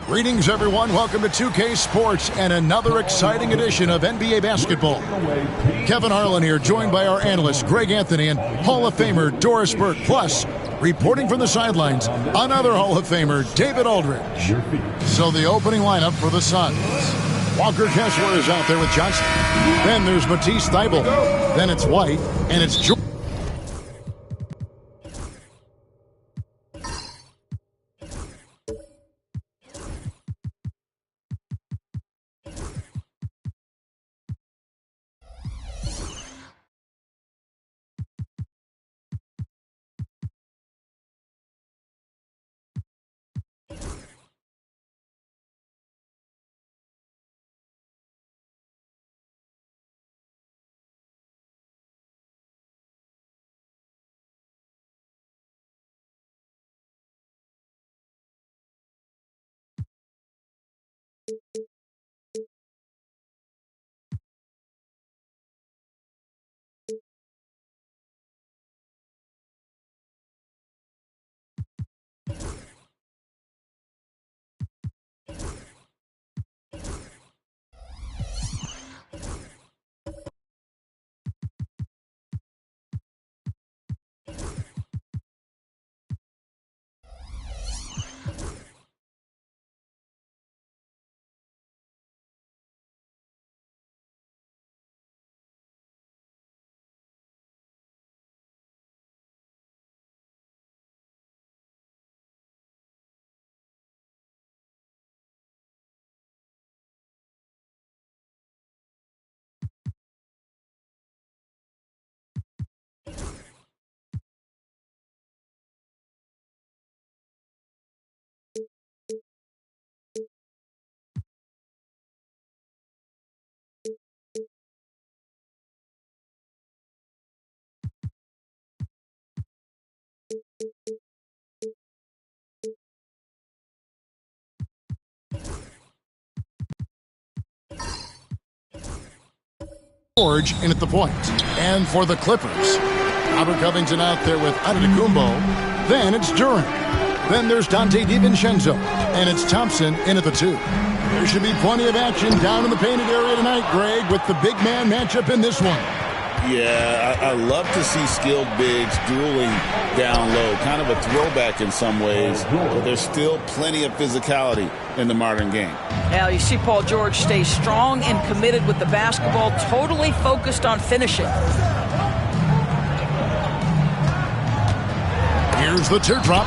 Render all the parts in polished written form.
Greetings, everyone. Welcome to 2K Sports and another exciting edition of NBA basketball. Kevin Harlan here, joined by our analysts Greg Anthony and Hall of Famer Doris Burke. Plus, reporting from the sidelines, another Hall of Famer, David Aldridge. So the opening lineup for the Suns. Walker Kessler is out there with Johnson. Then there's Matisse Thybulle. Then it's White, and it's Jordan. George in at the point. And for the Clippers, Robert Covington out there with Antetokounmpo. Then it's Duran. Then there's Dante DiVincenzo. And it's Thompson in at the 2. There should be plenty of action down in the painted area tonight, Greg, with the big man matchup in this one. Yeah, I love to see skilled bigs dueling down low. Kind of a throwback in some ways, but there's still plenty of physicality in the modern game. Now, you see Paul George stay strong and committed with the basketball, totally focused on finishing. Here's the teardrop,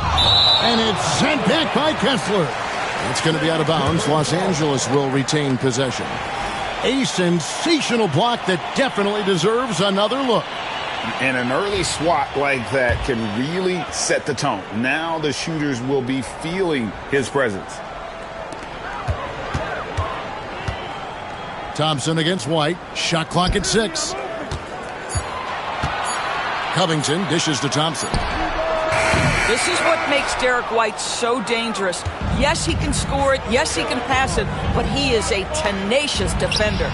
and it's sent back by Kessler. It's going to be out of bounds. Los Angeles will retain possession. A sensational block that definitely deserves another look. And an early swat like that can really set the tone. Now the shooters will be feeling his presence. Thompson against White. Shot clock at 6. Covington dishes to Thompson. This is what makes Derek White so dangerous. Yes, he can score it. Yes, he can pass it. But he is a tenacious defender.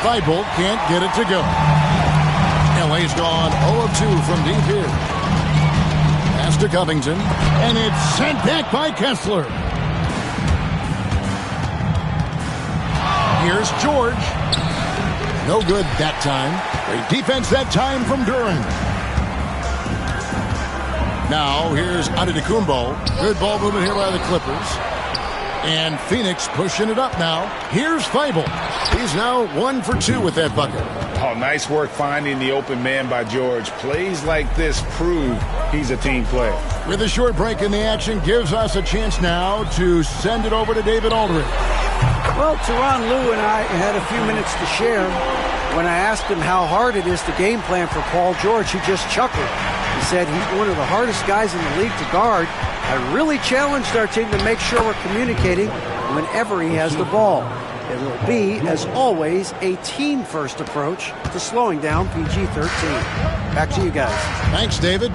Thibault can't get it to go. LA's gone 0 of 2 from deep here. Pass to Covington. And it's sent back by Kessler. Here's George. No good that time. Great defense that time from Duran. Now, here's Antetokounmpo. Good ball movement here by the Clippers. And Phoenix pushing it up now. Here's Thibault. He's now 1 for 2 with that bucket. Oh, nice work finding the open man by George. Plays like this prove he's a team player. With a short break in the action, gives us a chance now to send it over to David Aldridge. Well, Tyronn Lue and I had a few minutes to share. When I asked him how hard it is to game plan for Paul George, he just chuckled. He said he's one of the hardest guys in the league to guard. I really challenged our team to make sure we're communicating whenever he has the ball. It will be, as always, a team-first approach to slowing down PG-13. Back to you guys. Thanks, David.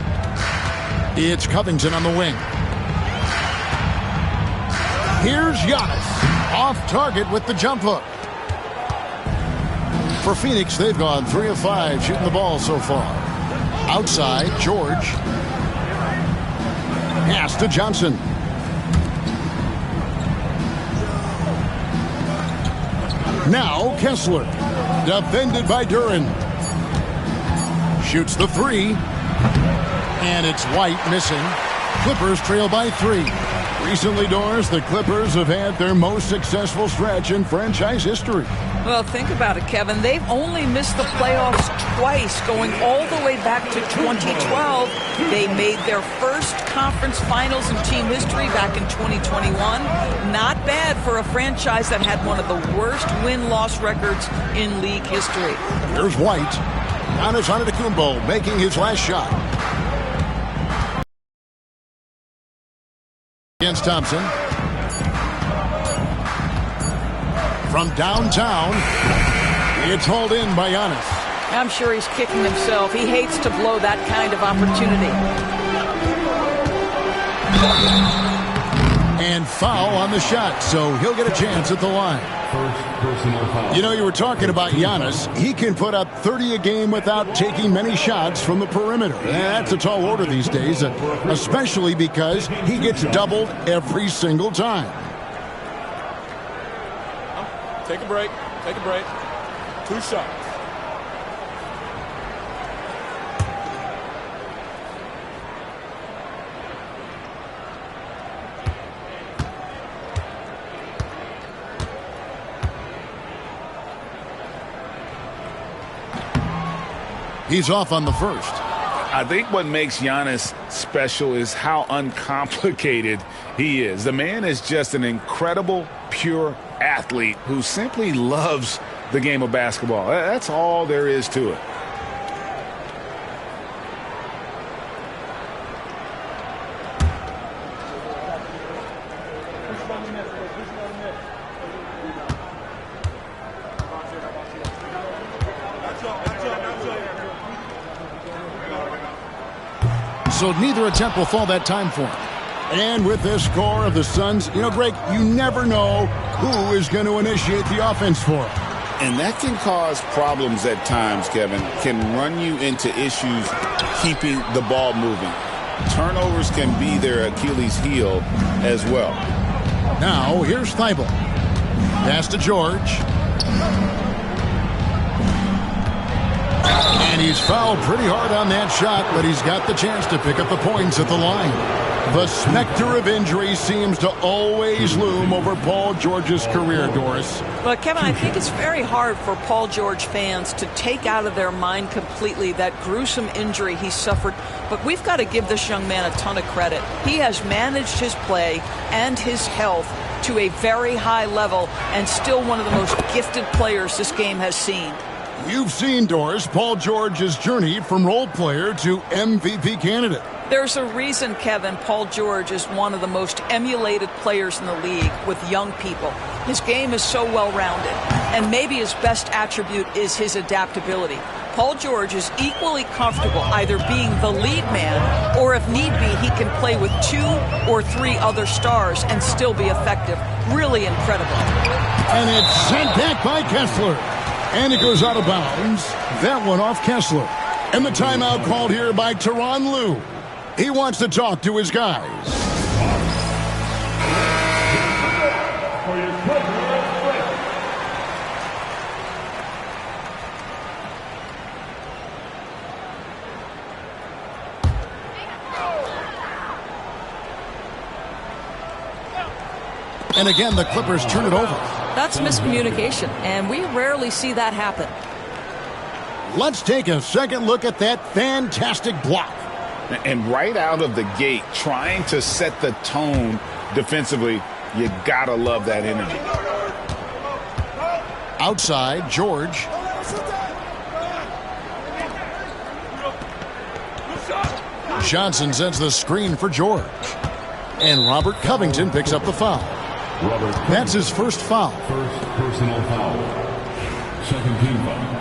It's Covington on the wing. Here's Giannis. Off target with the jump hook. For Phoenix, they've gone 3 of 5 shooting the ball so far. Outside, George. Pass to Johnson. Now Kessler. Defended by Duran. Shoots the 3. And it's White missing. Clippers trail by 3. Recently, Doris, the Clippers have had their most successful stretch in franchise history. Well, think about it, Kevin. They've only missed the playoffs twice, going all the way back to 2012. They made their first conference finals in team history back in 2021. Not bad for a franchise that had one of the worst win-loss records in league history. Here's White. Giannis Antetokounmpo making his last shot. Against Thompson. From downtown, it's hauled in by Giannis. I'm sure he's kicking himself. He hates to blow that kind of opportunity. And foul on the shot, so he'll get a chance at the line. First personal foul. You know, you were talking about Giannis. He can put up 30 a game without taking many shots from the perimeter. That's a tall order these days, especially because he gets doubled every single time. Take a break. Take a break. 2 shots. He's off on the first. I think what makes Giannis special is how uncomplicated he is. The man is just an incredible, pure athlete who simply loves the game of basketball. That's all there is to it. So neither attempt will fall that time for him. And with this score of the Suns, you know, Greg, you never know who is going to initiate the offense for him. And that can cause problems at times, Kevin. Can run you into issues keeping the ball moving. Turnovers can be their Achilles heel as well. Now, here's Thibault. Pass to George. And he's fouled pretty hard on that shot, but he's got the chance to pick up the points at the line. The specter of injury seems to always loom over Paul George's career, Doris. But, Kevin, I think it's very hard for Paul George fans to take out of their mind completely that gruesome injury he suffered. But we've got to give this young man a ton of credit. He has managed his play and his health to a very high level and still one of the most gifted players this game has seen. You've seen, Doris, Paul George's journey from role player to MVP candidate. There's a reason, Kevin, Paul George is one of the most emulated players in the league with young people. His game is so well-rounded, and maybe his best attribute is his adaptability. Paul George is equally comfortable either being the lead man or, if need be, he can play with 2 or 3 other stars and still be effective. Really incredible. And it's sent back by Kessler. And it goes out of bounds. That one off Kessler. And the timeout called here by Tyronn Lue. He wants to talk to his guys. And again, the Clippers turn it over. That's miscommunication, and we rarely see that happen. Let's take a second look at that fantastic block. And right out of the gate, trying to set the tone defensively, you gotta love that energy. Outside, George. Johnson sends the screen for George. And Robert Covington picks up the foul. That's his first foul. First personal foul. Second team foul.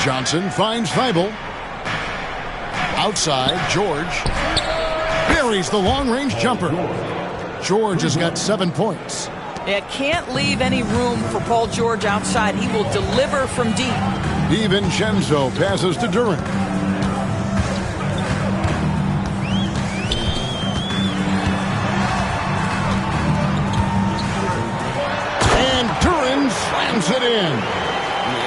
Johnson finds Thibault. Outside, George buries the long-range jumper. George has got 7 points. It can't leave any room for Paul George outside. He will deliver from deep. DiVincenzo passes to Duren. And Duren slams it in.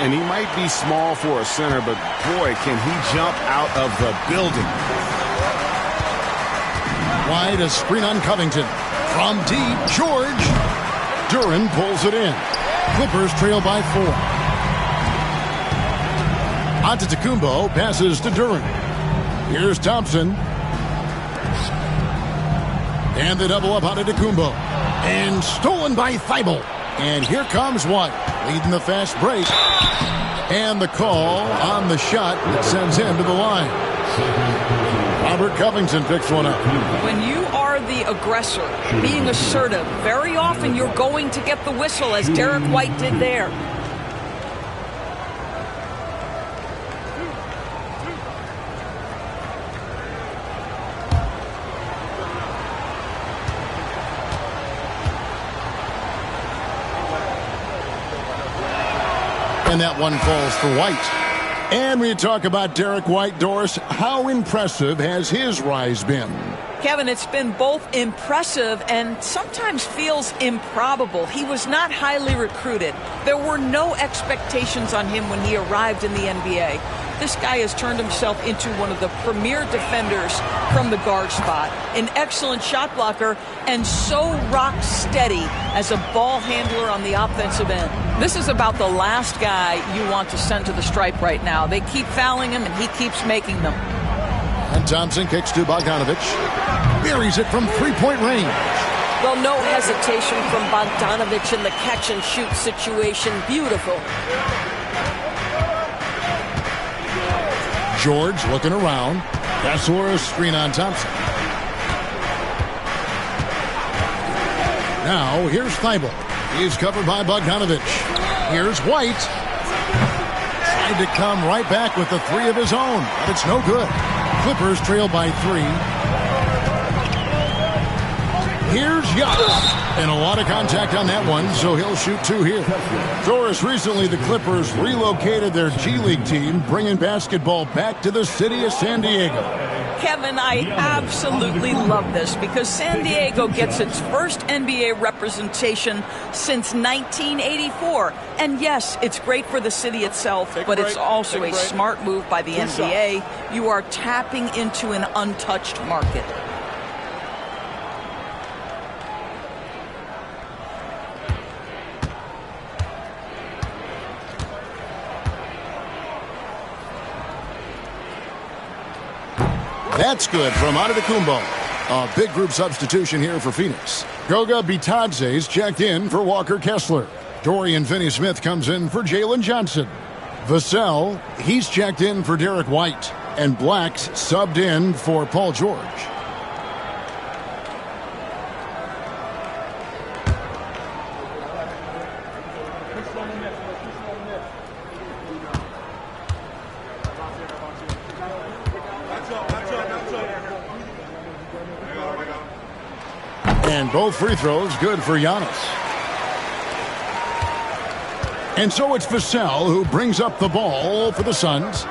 And he might be small for a center, but boy, can he jump out of the building. Wide, a screen on Covington. From deep, George. Duren pulls it in. Clippers trail by 4. Antetokounmpo passes to Duren. Here's Thompson. And the double up Antetokounmpo. And stolen by Thibault. And here comes one, leading the fast break. And the call on the shot that sends him to the line. Robert Covington picks one up. When you are the aggressor, being assertive, very often you're going to get the whistle, as Derek White did there. And that one falls for White. And we talk about Derek White, Doris. How impressive has his rise been? Kevin, it's been both impressive and sometimes feels improbable. He was not highly recruited. There were no expectations on him when he arrived in the NBA. This guy has turned himself into one of the premier defenders from the guard spot, an excellent shot blocker, and so rock steady as a ball handler on the offensive end. This is about the last guy you want to send to the stripe right now. They keep fouling him, and he keeps making them. And Thompson kicks to Bogdanovich. Buries it from three-point range. Well, no hesitation from Bogdanovich in the catch-and-shoot situation. Beautiful. George looking around. Vassell's screen on Thompson. Now, here's Thibault. He's covered by Bogdanovich. Here's White. Tried to come right back with the three of his own, but it's no good. Clippers trail by 3. Here's Giannis. And a lot of contact on that one, so he'll shoot 2 here. Doris, recently the Clippers relocated their G League team, bringing basketball back to the city of San Diego. Kevin, I absolutely love this because San Diego gets its first NBA representation since 1984. And yes, it's great for the city itself, but it's also a smart move by the NBA. You are tapping into an untouched market. That's good from Antetokounmpo. A big group substitution here for Phoenix. Goga Bitadze's checked in for Walker Kessler. Dorian Finney-Smith comes in for Jalen Johnson. Vassell, he's checked in for Derek White. And Black's subbed in for Paul George. And both free throws good for Giannis. And so it's Vassell who brings up the ball for the Suns.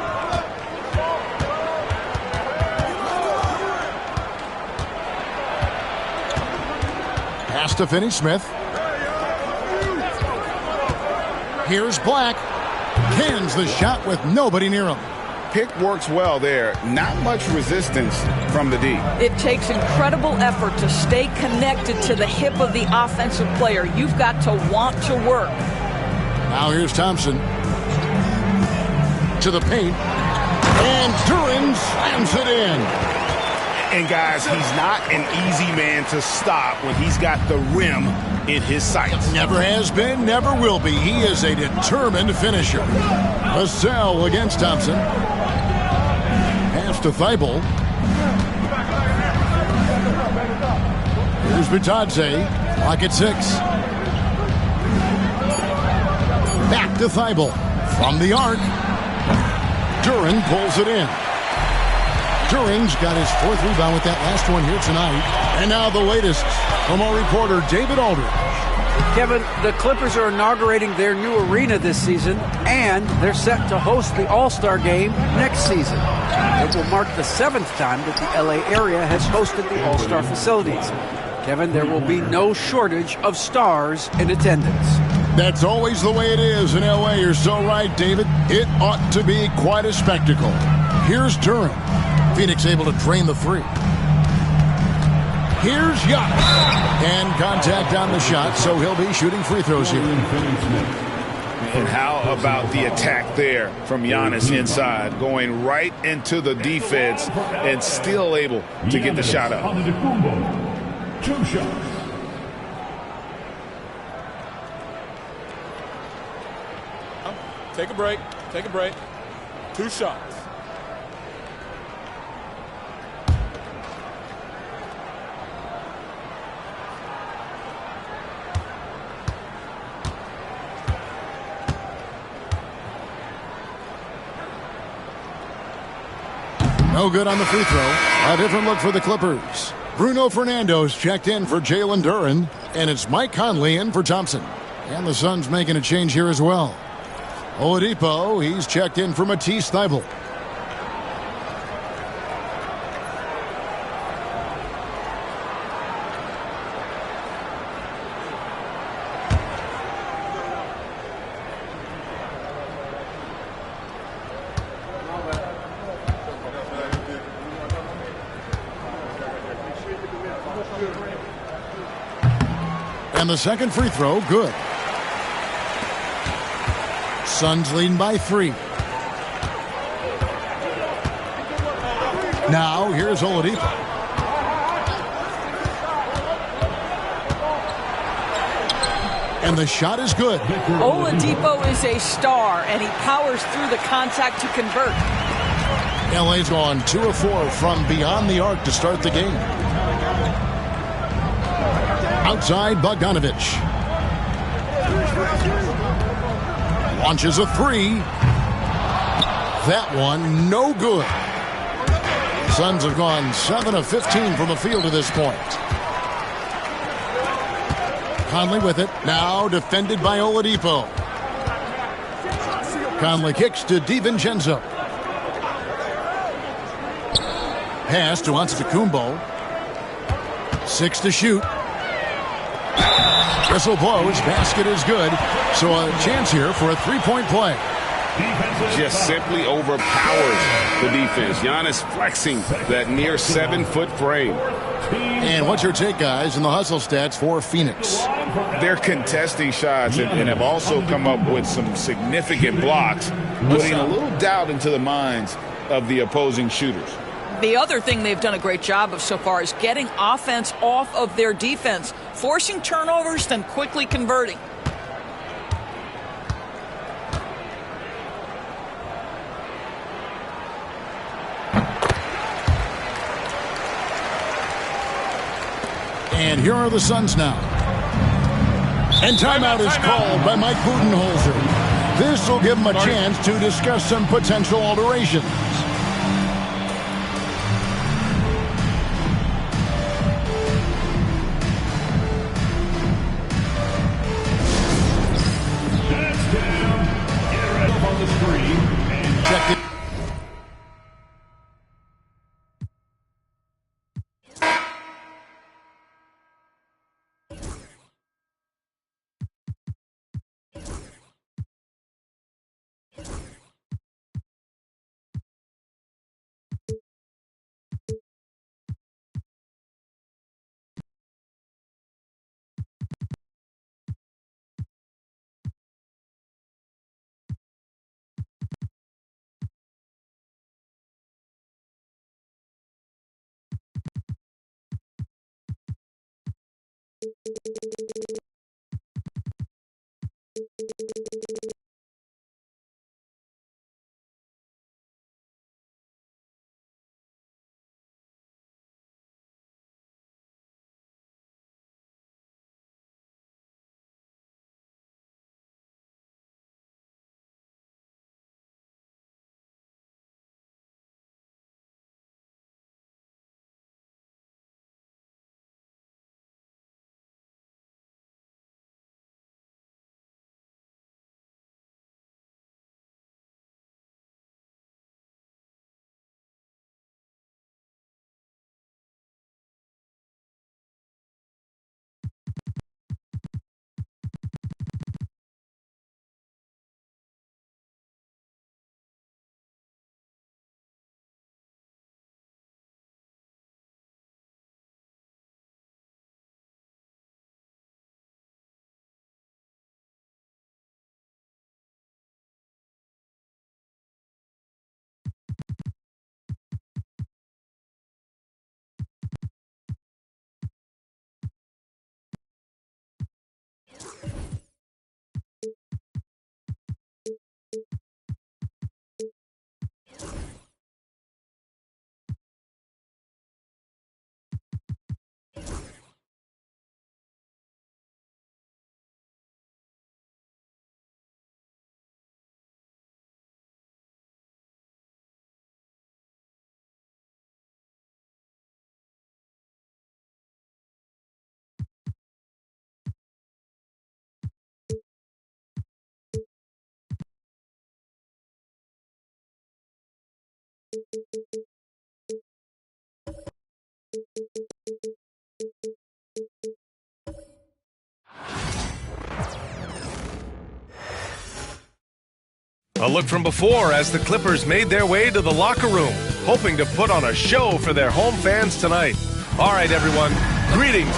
Pass to Finney-Smith. Here's Black. Cans the shot with nobody near him. Pick works well there. Not much resistance from the D. It takes incredible effort to stay connected to the hip of the offensive player. You've got to want to work. Now here's Thompson. To the paint. And Duran slams it in. And guys, he's not an easy man to stop when he's got the rim in his sights. Never has been, never will be. He is a determined finisher. Vassell against Thompson. Pass to Thibault. Here's Bitadze. Clock at 6. Back to Thibault. From the arc. Duran pulls it in. Duran's got his 4th rebound with that last one here tonight. And now the latest from our reporter, David Aldridge. Kevin, the Clippers are inaugurating their new arena this season, and they're set to host the All-Star Game next season. It will mark the 7th time that the LA area has hosted the All-Star facilities. Kevin, there will be no shortage of stars in attendance. That's always the way it is in LA. You're so right, David. It ought to be quite a spectacle. Here's Duran. Phoenix able to drain the 3. Here's Giannis. And contact on the shot, so he'll be shooting free throws here. And how about the attack there from Giannis inside, going right into the defense and still able to get the shot up. 2 shots. Take a break. Take a break. 2 shots. No good on the free throw. A different look for the Clippers. Bruno Fernando's checked in for Jalen Duran. And it's Mike Conley in for Thompson. And the Suns making a change here as well. Oladipo, he's checked in for Matisse Thybulle. And the second free throw, good. Suns leading by 3. Now, here's Oladipo. And the shot is good. Oladipo is a star, and he powers through the contact to convert. LA's gone 2 of 4 from beyond the arc to start the game. Outside, Bogdanovich. Launches a 3. That one, no good. Suns have gone 7 of 15 from the field to this point. Conley with it. Now defended by Oladipo. Conley kicks to DiVincenzo. Pass to Antetokounmpo. 6 to shoot. Whistle blows. Basket is good. So a chance here for a three-point play. Just simply overpowers the defense. Giannis flexing that near 7-foot frame. And what's your take, guys, in the hustle stats for Phoenix? They're contesting shots and have also come up with some significant blocks, putting a little doubt into the minds of the opposing shooters. The other thing they've done a great job of so far is getting offense off of their defense, forcing turnovers, then quickly converting. And here are the Suns now. And timeout is called by Mike Budenholzer. This will give them a chance to discuss some potential alterations. A look from before as the Clippers made their way to the locker room, hoping to put on a show for their home fans tonight. All right, everyone, greetings.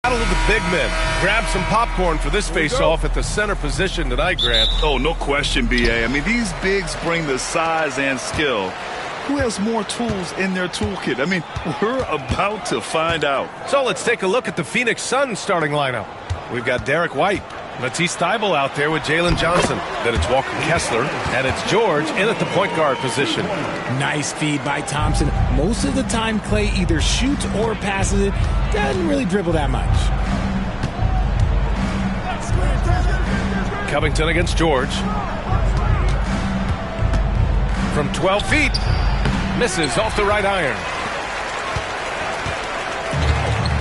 Battle of the big men. Grab some popcorn for this face-off at the center position tonight, Grant. Oh, no question, BA. I mean, these bigs bring the size and skill. Who has more tools in their toolkit? I mean, we're about to find out. So let's take a look at the Phoenix Suns starting lineup. We've got Derek White, Matisse Thybulle out there with Jalen Johnson. Then it's Walker Kessler, and it's George in at the point guard position. Nice feed by Thompson. Most of the time, Clay either shoots or passes it. Doesn't really dribble that much. Covington against George. From 12 feet. Misses off the right iron.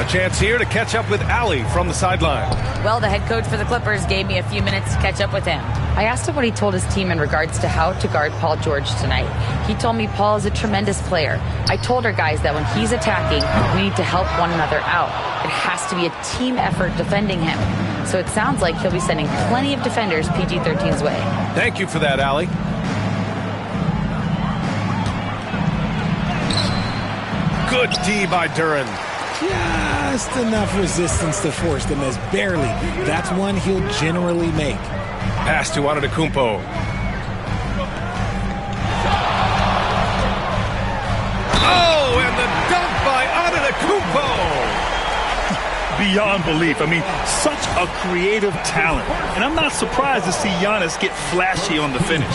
A chance here to catch up with Allie from the sideline. Well, the head coach for the Clippers gave me a few minutes to catch up with him. I asked him what he told his team in regards to how to guard Paul George tonight. He told me Paul is a tremendous player. I told our guys that when he's attacking, we need to help one another out. It has to be a team effort defending him. So it sounds like he'll be sending plenty of defenders PG-13's way. Thank you for that, Allie. Good D by Duran. Just enough resistance to force the miss. Barely. That's one he'll generally make. Pass to Antetokounmpo. Oh, and the dunk by Antetokounmpo. Beyond belief. I mean, such a creative talent. And I'm not surprised to see Giannis get flashy on the finish.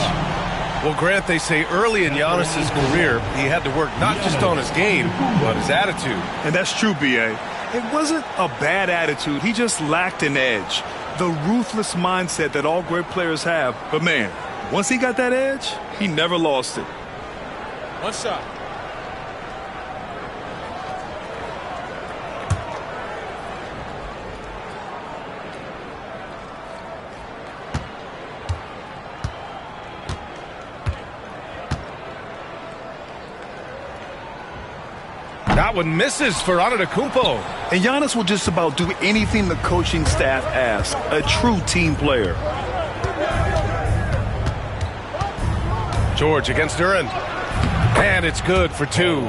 Well, Grant, they say early in Giannis's career, he had to work not just on his game, but his attitude. And that's true, B.A. It wasn't a bad attitude. He just lacked an edge. The ruthless mindset that all great players have. But, man, once he got that edge, he never lost it. One shot. That one misses for Antetokounmpo. And Giannis will just about do anything the coaching staff asks. A true team player. George against Duran. And it's good for two.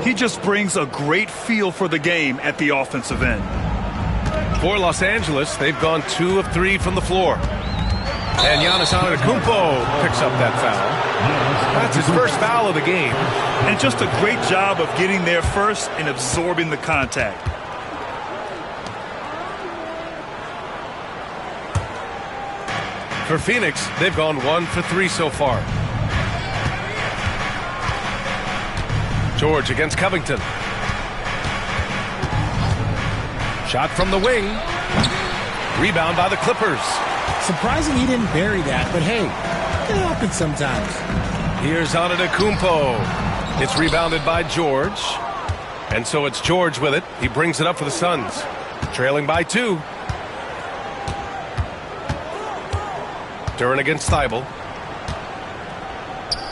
He just brings a great feel for the game at the offensive end. For Los Angeles, they've gone 2 of 3 from the floor. And Giannis Antetokounmpo picks up that foul. That's his first foul of the game. And just a great job of getting there first and absorbing the contact. For Phoenix, they've gone 1 for 3 so far. George against Covington. Shot from the wing. Rebound by the Clippers. Surprising he didn't bury that, but hey, it happens sometimes. Here's Antetokounmpo. It's rebounded by George. And so it's George with it. He brings it up for the Suns. Trailing by 2. Duren against Thibault.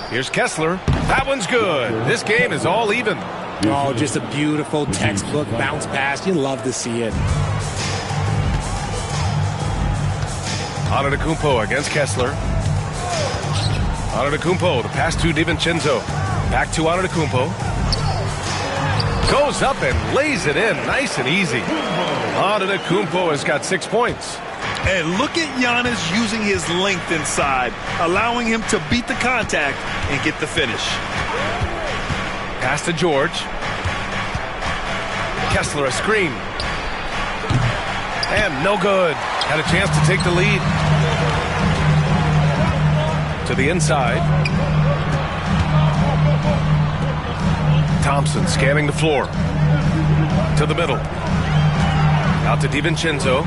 Here's Kessler. That one's good. This game is all even. Oh, just a beautiful textbook bounce pass. You love to see it. Antetokounmpo against Kessler. Antetokounmpo, the pass to DiVincenzo. Back to Antetokounmpo. Goes up and lays it in nice and easy. Antetokounmpo has got 6 points. And look at Giannis using his length inside, allowing him to beat the contact and get the finish. Pass to George. Kessler a screen. And no good. Had a chance to take the lead. To the inside. Thompson scanning the floor. To the middle. Out to DiVincenzo.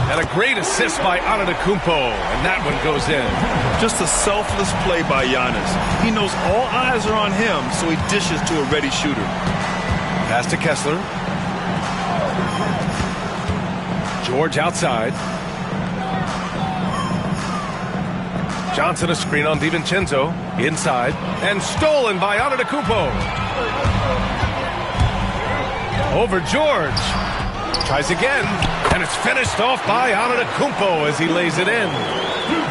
And a great assist by Antetokounmpo. And that one goes in. Just a selfless play by Giannis. He knows all eyes are on him, so he dishes to a ready shooter. Pass to Kessler. George outside. Johnson a screen on DiVincenzo. Inside. And stolen by Antetokounmpo. Over George. Tries again. And it's finished off by Antetokounmpo as he lays it in.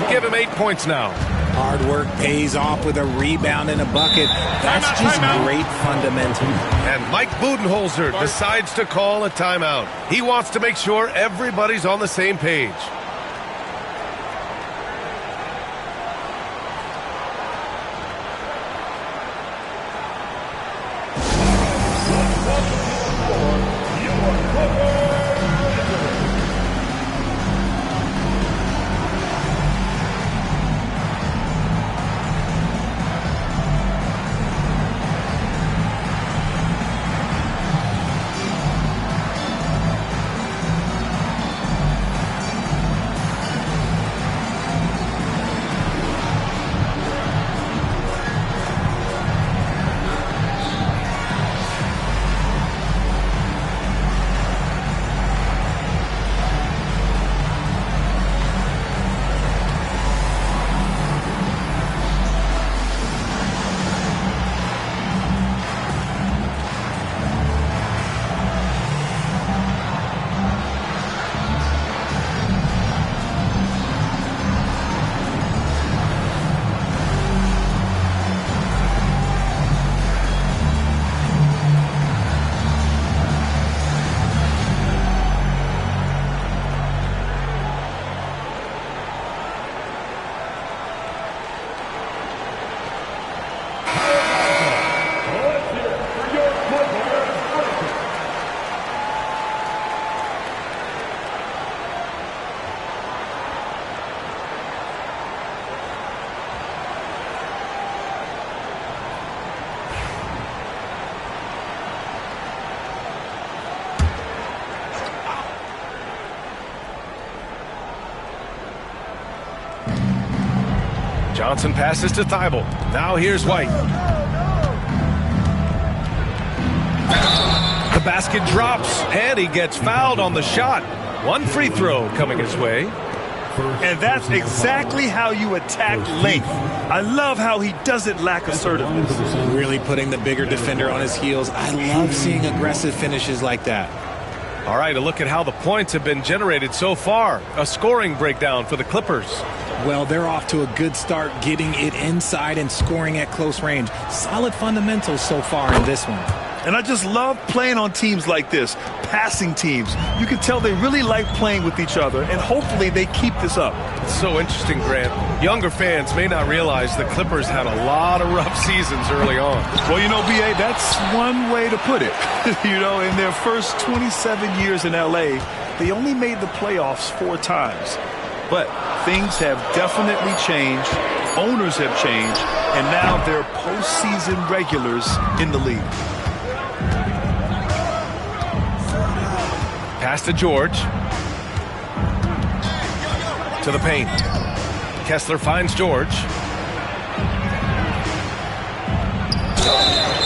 Give him 8 points now. Hard work pays off with a rebound and a bucket. That's just great fundamental. And Mike Budenholzer decides to call a timeout. He wants to make sure everybody's on the same page. Johnson passes to Thibault. Now here's White. The basket drops, and he gets fouled on the shot. One free throw coming his way. And that's exactly how you attack length. I love how he doesn't lack assertiveness. Really putting the bigger defender on his heels. I love seeing aggressive finishes like that. All right, a look at how the points have been generated so far. A scoring breakdown for the Clippers. Well, they're off to a good start getting it inside and scoring at close range. Solid fundamentals so far in this one. And I just love playing on teams like this, passing teams. You can tell they really like playing with each other, and hopefully they keep this up. It's so interesting, Grant. Younger fans may not realize the Clippers had a lot of rough seasons early on. Well, you know, B.A., that's one way to put it. You know, in their first 27 years in L.A., they only made the playoffs 4 times. But things have definitely changed. Owners have changed. And now they're postseason regulars in the league. Pass to George. To the paint. Kessler finds George.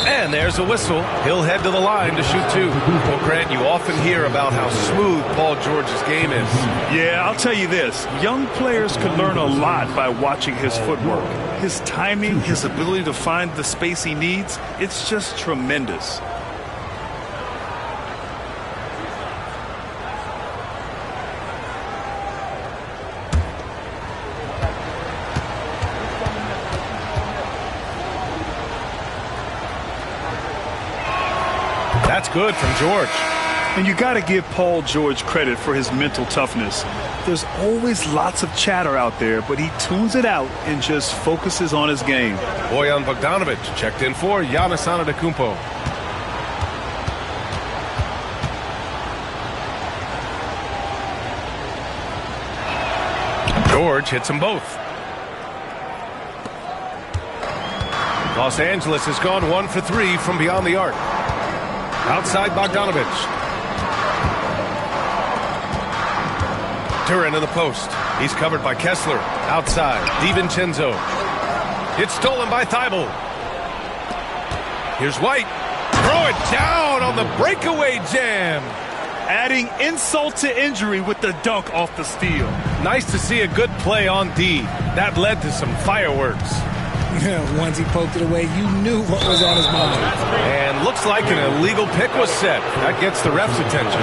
And And there's a whistle. He'll head to the line to shoot 2. Well, Grant, you often hear about how smooth Paul George's game is. Yeah, I'll tell you this. Young players can learn a lot by watching his footwork. His timing, his ability to find the space he needs, it's just tremendous. That's good from George. And you got to give Paul George credit for his mental toughness. There's always lots of chatter out there, but he tunes it out and just focuses on his game. Bojan Bogdanovic checked in for Giannis Antetokounmpo. George hits them both. Los Angeles has gone 1 for 3 from beyond the arc. Outside Bogdanovic. Duran in the post. He's covered by Kessler. Outside, DiVincenzo. It's stolen by Thibault. Here's White. Throw it down on the breakaway jam. Adding insult to injury with the dunk off the steal. Nice to see a good play on D. That led to some fireworks. Once he poked it away, you knew what was on his mind. And looks like an illegal pick was set. That gets the ref's attention.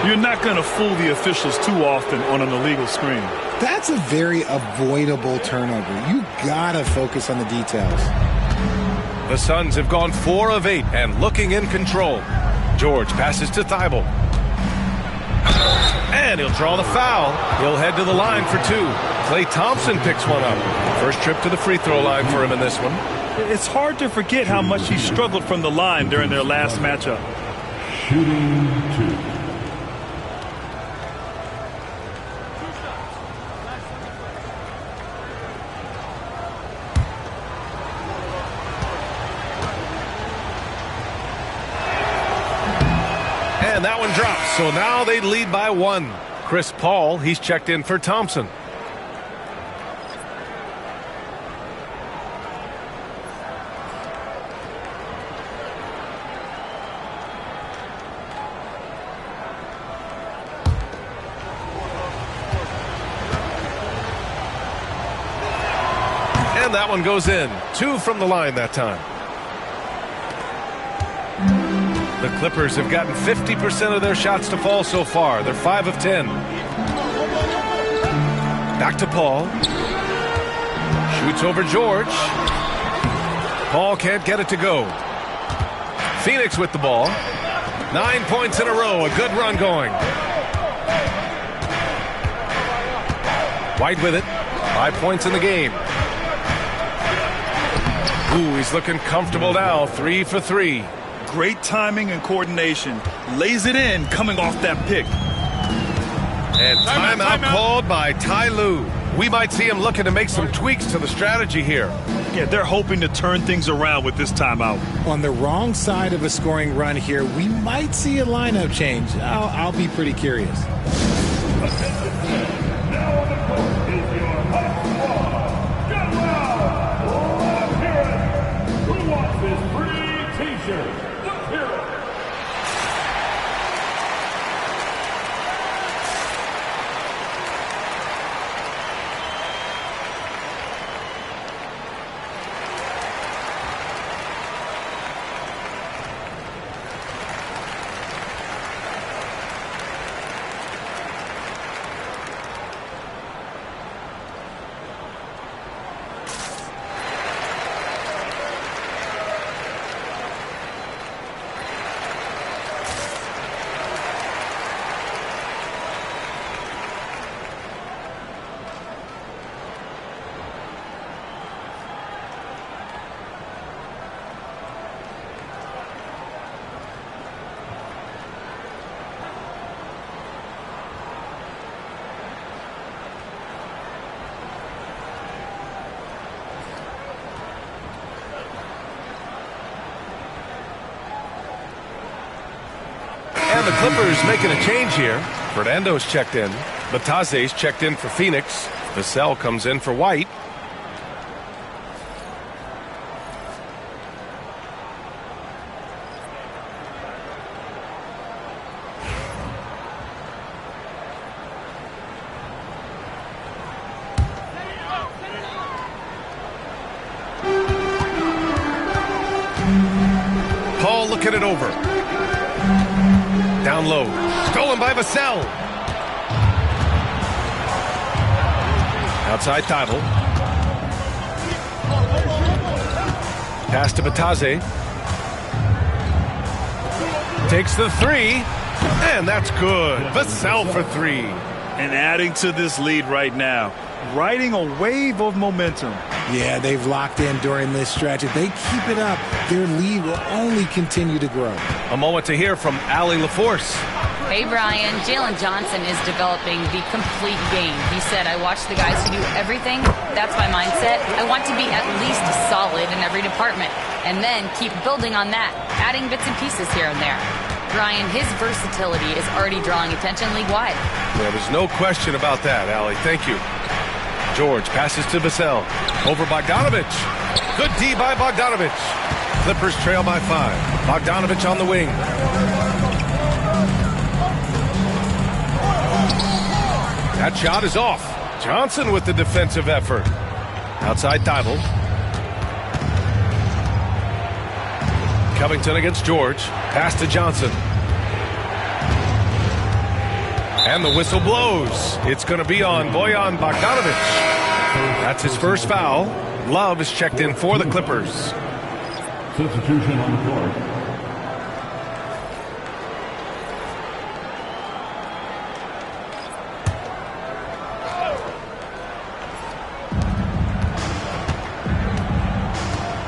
You're not going to fool the officials too often on an illegal screen. That's a very avoidable turnover. You gotta focus on the details. The Suns have gone 4 of 8 and looking in control. George passes to Thibault. And he'll draw the foul. He'll head to the line for 2. Klay Thompson picks one up. First trip to the free throw line for him in this one. It's hard to forget how much he struggled from the line during their last matchup. Shooting 2. And that one drops, so now they lead by 1. Chris Paul, he's checked in for Thompson. And that one goes in. 2 from the line that time. The Clippers have gotten 50% of their shots to fall so far. They're 5 of 10. Back to Paul. Shoots over George. Paul can't get it to go. Phoenix with the ball. 9 points in a row. A good run going. White with it. 5 points in the game. Ooh, he's looking comfortable now. 3 for 3. Great timing and coordination. Lays it in coming off that pick. And timeout called by Ty Lue. We might see him looking to make some tweaks to the strategy here. Yeah, they're hoping to turn things around with this timeout. On the wrong side of a scoring run here, we might see a lineup change. I'll be pretty curious. Now on the court is your hot squad. Get loud! Appearance. Who wants this free t-shirt? And the Clippers making a change here. Fernando's checked in. Batase's checked in for Phoenix. Vassell comes in for White. Paul looking it over. Down low. Stolen by Vassell. Outside Tybalt. Pass to Bataze. Takes the three. And that's good. Vassell for three. And adding to this lead right now. Riding a wave of momentum. Yeah, they've locked in during this stretch. If they keep it up, their lead will only continue to grow. A moment to hear from Allie LaForce. Hey, Brian. Jalen Johnson is developing the complete game. He said, I watch the guys who do everything. That's my mindset. I want to be at least solid in every department and then keep building on that, adding bits and pieces here and there. Brian, his versatility is already drawing attention league-wide. Yeah, there's no question about that, Allie. Thank you. George passes to Vassell. Over Bogdanovich. Good D by Bogdanovich. Clippers trail by 5. Bogdanovich on the wing. That shot is off. Johnson with the defensive effort. Outside Tybalt. Covington against George. Pass to Johnson. And the whistle blows. It's going to be on Bojan Bogdanovich. That's his first foul. Love is checked in for the Clippers. Substitution on the court.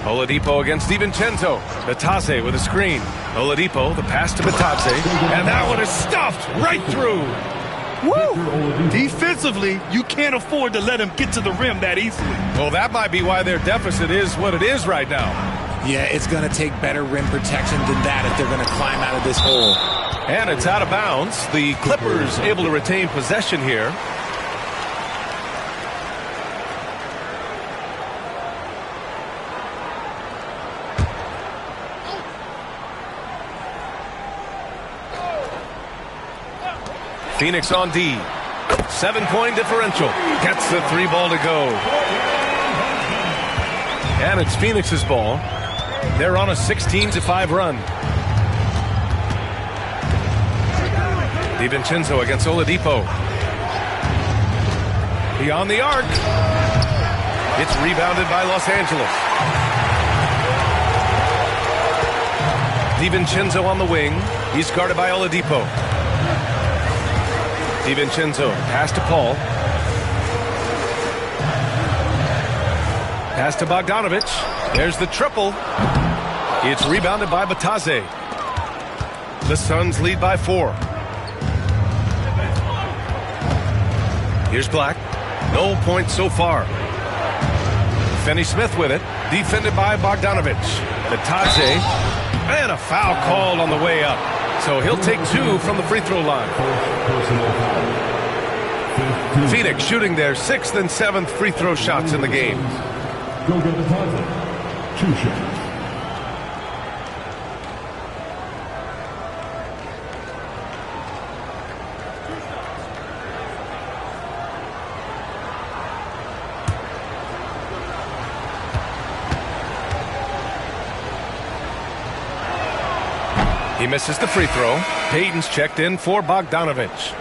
Oladipo against DiVincenzo. Bataze with a screen. Oladipo, the pass to Bataze. And that one is stuffed right through. Woo! Defensively, you can't afford to let him get to the rim that easily. Well, that might be why their deficit is what it is right now. Yeah, it's going to take better rim protection than that if they're going to climb out of this hole. And it's out of bounds. The Clippers able to retain possession here. Phoenix on D. 7-point differential. Gets the 3 ball to go. And it's Phoenix's ball. They're on a 16-5 run. DiVincenzo against Oladipo. Beyond the arc. It's rebounded by Los Angeles. DiVincenzo on the wing. He's guarded by Oladipo. DiVincenzo, pass to Paul. Pass to Bogdanovich. There's the triple. It's rebounded by Bataze. The Suns lead by 4. Here's Black. No points so far. Finney-Smith with it. Defended by Bogdanovich. Bataze. And a foul called on the way up. So he'll take 2 from the free throw line. Phoenix shooting their 6th and 7th free throw shots in the game. Go get the deposit. 2 shots. He misses the free throw. Payton's checked in for Bogdanovich.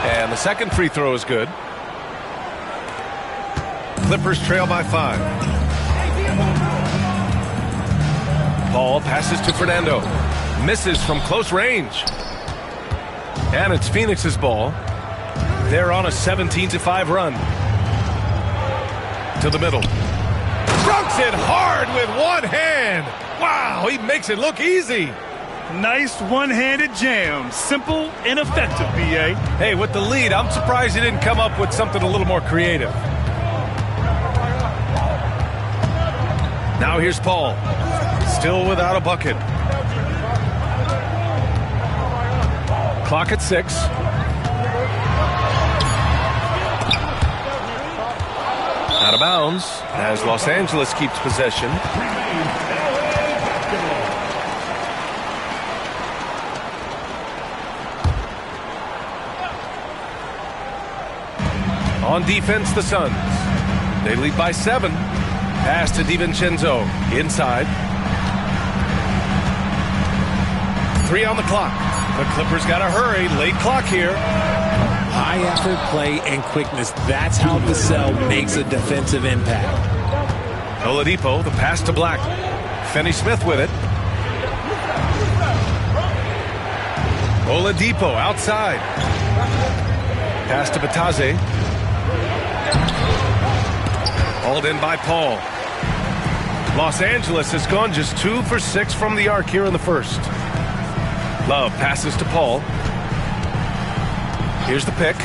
And the second free throw is good. Clippers trail by 5. Paul passes to Fernando. Misses from close range. And it's Phoenix's ball. They're on a 17-5 run. To the middle. Dunks it hard with one hand. Wow, he makes it look easy. Nice one-handed jam. Simple and effective, B.A. Hey, with the lead, I'm surprised he didn't come up with something a little more creative. Now here's Paul. Still without a bucket. Clock at 6. Out of bounds as Los Angeles keeps possession. On defense, the Suns. They lead by 7. Pass to DiVincenzo. Inside. 3 on the clock. The Clippers got to hurry. Late clock here. High effort play and quickness. That's how Vassell makes a defensive impact. Oladipo, the pass to Black. Finney-Smith with it. Oladipo outside. Pass to Batase. Hauled in by Paul. Los Angeles has gone just 2 for 6 from the arc here in the first. Love passes to Paul. Here's the pick.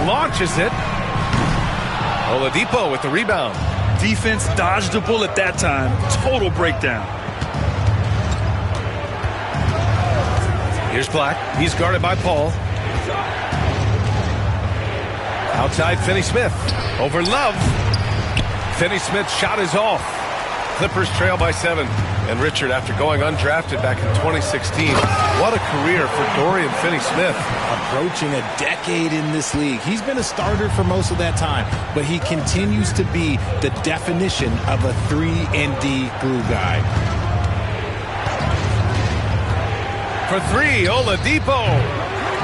Launches it. Oladipo with the rebound. Defense dodged the bullet that time. Total breakdown. Here's Black. He's guarded by Paul. Outside Finney-Smith. Over Love. Finney-Smith's shot is off. Clippers trail by 7. And Richard, after going undrafted back in 2016, what a career for Dorian Finney-Smith. Approaching a decade in this league. He's been a starter for most of that time, but he continues to be the definition of a 3-and-D glue guy. For 3, Oladipo.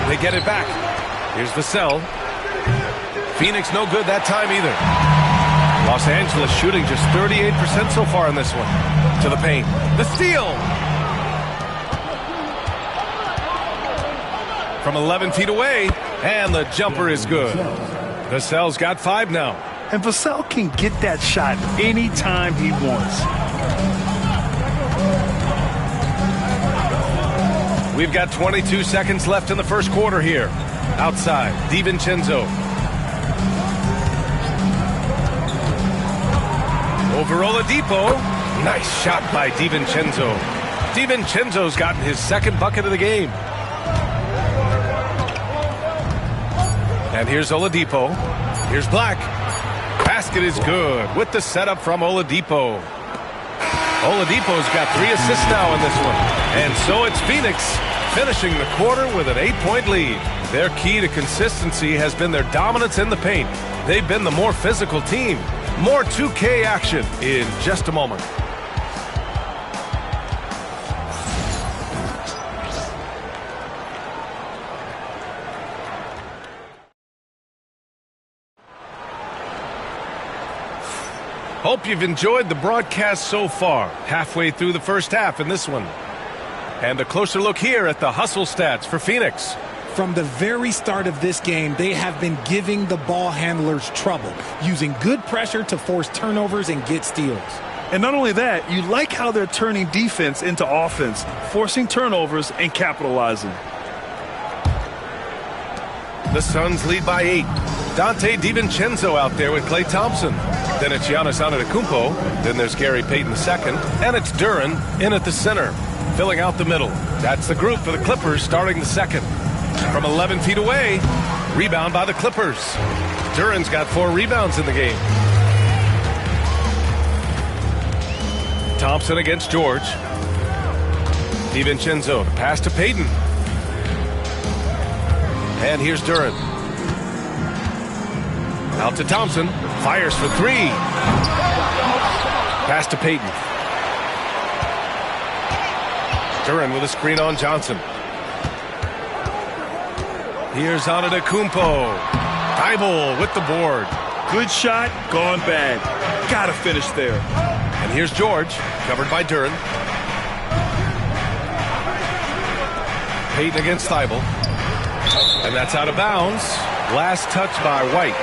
They get it back. Here's Vassell. Phoenix no good that time either. Los Angeles shooting just 38% so far in this one. To the paint. The steal. From 11 feet away. And the jumper is good. Vassell's got 5 now. And Vassell can get that shot anytime he wants. We've got 22 seconds left in the first quarter here. Outside, DiVincenzo. Over Oladipo. Nice shot by DiVincenzo. DiVincenzo's gotten his 2nd bucket of the game. And here's Oladipo. Here's Black. Basket is good with the setup from Oladipo. Oladipo's got 3 assists now in this one. And so it's Phoenix finishing the quarter with an 8-point lead. Their key to consistency has been their dominance in the paint. They've been the more physical team. More 2K action in just a moment. Hope you've enjoyed the broadcast so far. Halfway through the first half in this one. And a closer look here at the hustle stats for Phoenix. From the very start of this game, they have been giving the ball handlers trouble, using good pressure to force turnovers and get steals. And not only that, you like how they're turning defense into offense, forcing turnovers and capitalizing. The Suns lead by 8. Dante DiVincenzo out there with Klay Thompson. Then it's Giannis Antetokounmpo. Then there's Gary Payton II. And it's Duren in at the center, filling out the middle. That's the group for the Clippers starting the second. From 11 feet away, rebound by the Clippers. Duren's got 4 rebounds in the game. Thompson against George. DiVincenzo, the pass to Payton. And here's Duren. Out to Thompson. Fires for 3. Pass to Payton. Duren with a screen on Johnson. Here's Antetokounmpo. Thibault with the board. Good shot, gone bad. Gotta finish there. And here's George, covered by Duren. Payton against Thibault. And that's out of bounds. Last touch by White.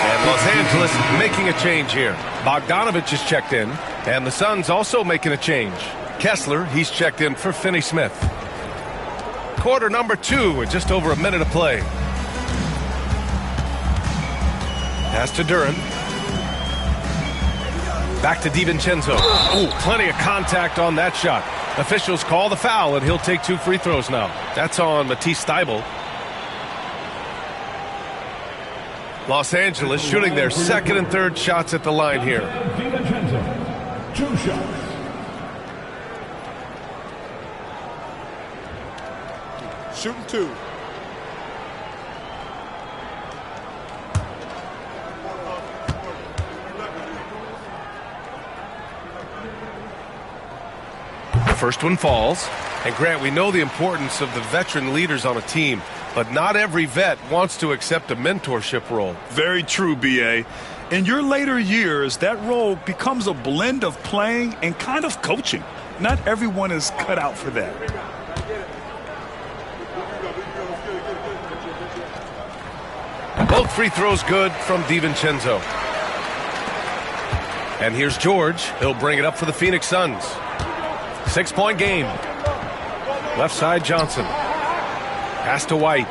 And Los Angeles making a change here. Bogdanovich is checked in. And the Suns also making a change. Kessler, he's checked in for Finney-Smith. Quarter number 2 with just over a minute of play. Pass to Duren. Back to DiVincenzo. Oh, plenty of contact on that shot. Officials call the foul, and he'll take 2 free throws now. That's on Matisse Thybulle. Los Angeles shooting their second and third shots at the line here. DiVincenzo, 2 shots. Shooting 2. The first one falls. And Grant, we know the importance of the veteran leaders on a team, but not every vet wants to accept a mentorship role. Very true, B.A. In your later years, that role becomes a blend of playing and kind of coaching. Not everyone is cut out for that. Both free throws good from DiVincenzo. And here's George. He'll bring it up for the Phoenix Suns. 6-point game. Left side, Johnson. Pass to White.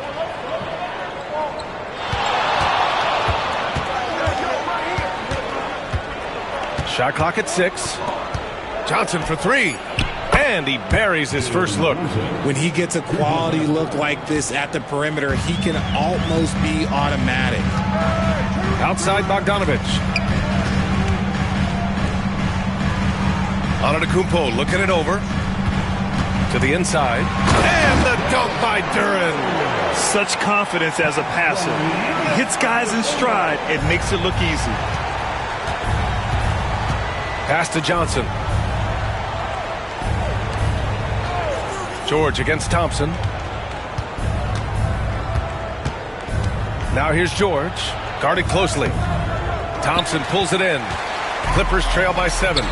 Shot clock at 6. Johnson for 3. And he buries his first look. When he gets a quality look like this at the perimeter, he can almost be automatic. Outside Bogdanovich. Antetokounmpo looking it over. To the inside. And the dunk by Duren. Such confidence as a passer. He hits guys in stride and makes it look easy. Pass to Johnson. George against Thompson. Now here's George. Guarded closely. Thompson pulls it in. Clippers trail by 7.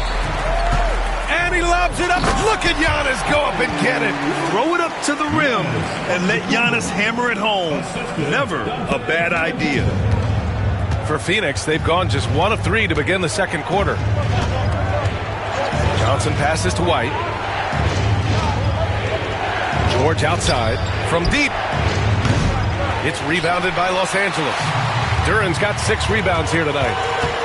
And he lobs it up. Look at Giannis go up and get it. Throw it up to the rim and let Giannis hammer it home. Never a bad idea. For Phoenix, they've gone just 1 of 3 to begin the second quarter. Johnson passes to White. George outside from deep. It's rebounded by Los Angeles. Duren's got 6 rebounds here tonight.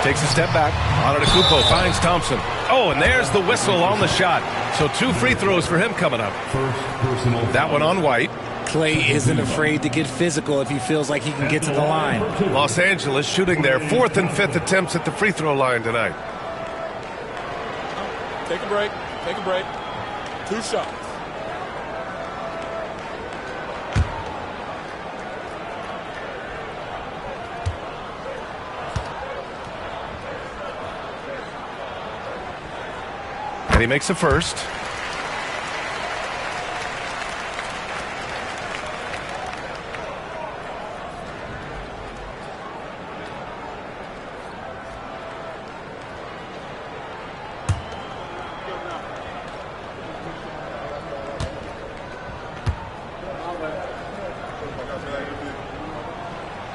Takes a step back. Antetokounmpo finds Thompson. Oh, and there's the whistle on the shot. So 2 free throws for him coming up. That one on White. Clay isn't afraid to get physical if he feels like he can get to the line. Los Angeles shooting their 4th and 5th attempts at the free throw line tonight. Take a break. Take a break. 2 shots. And he makes the first.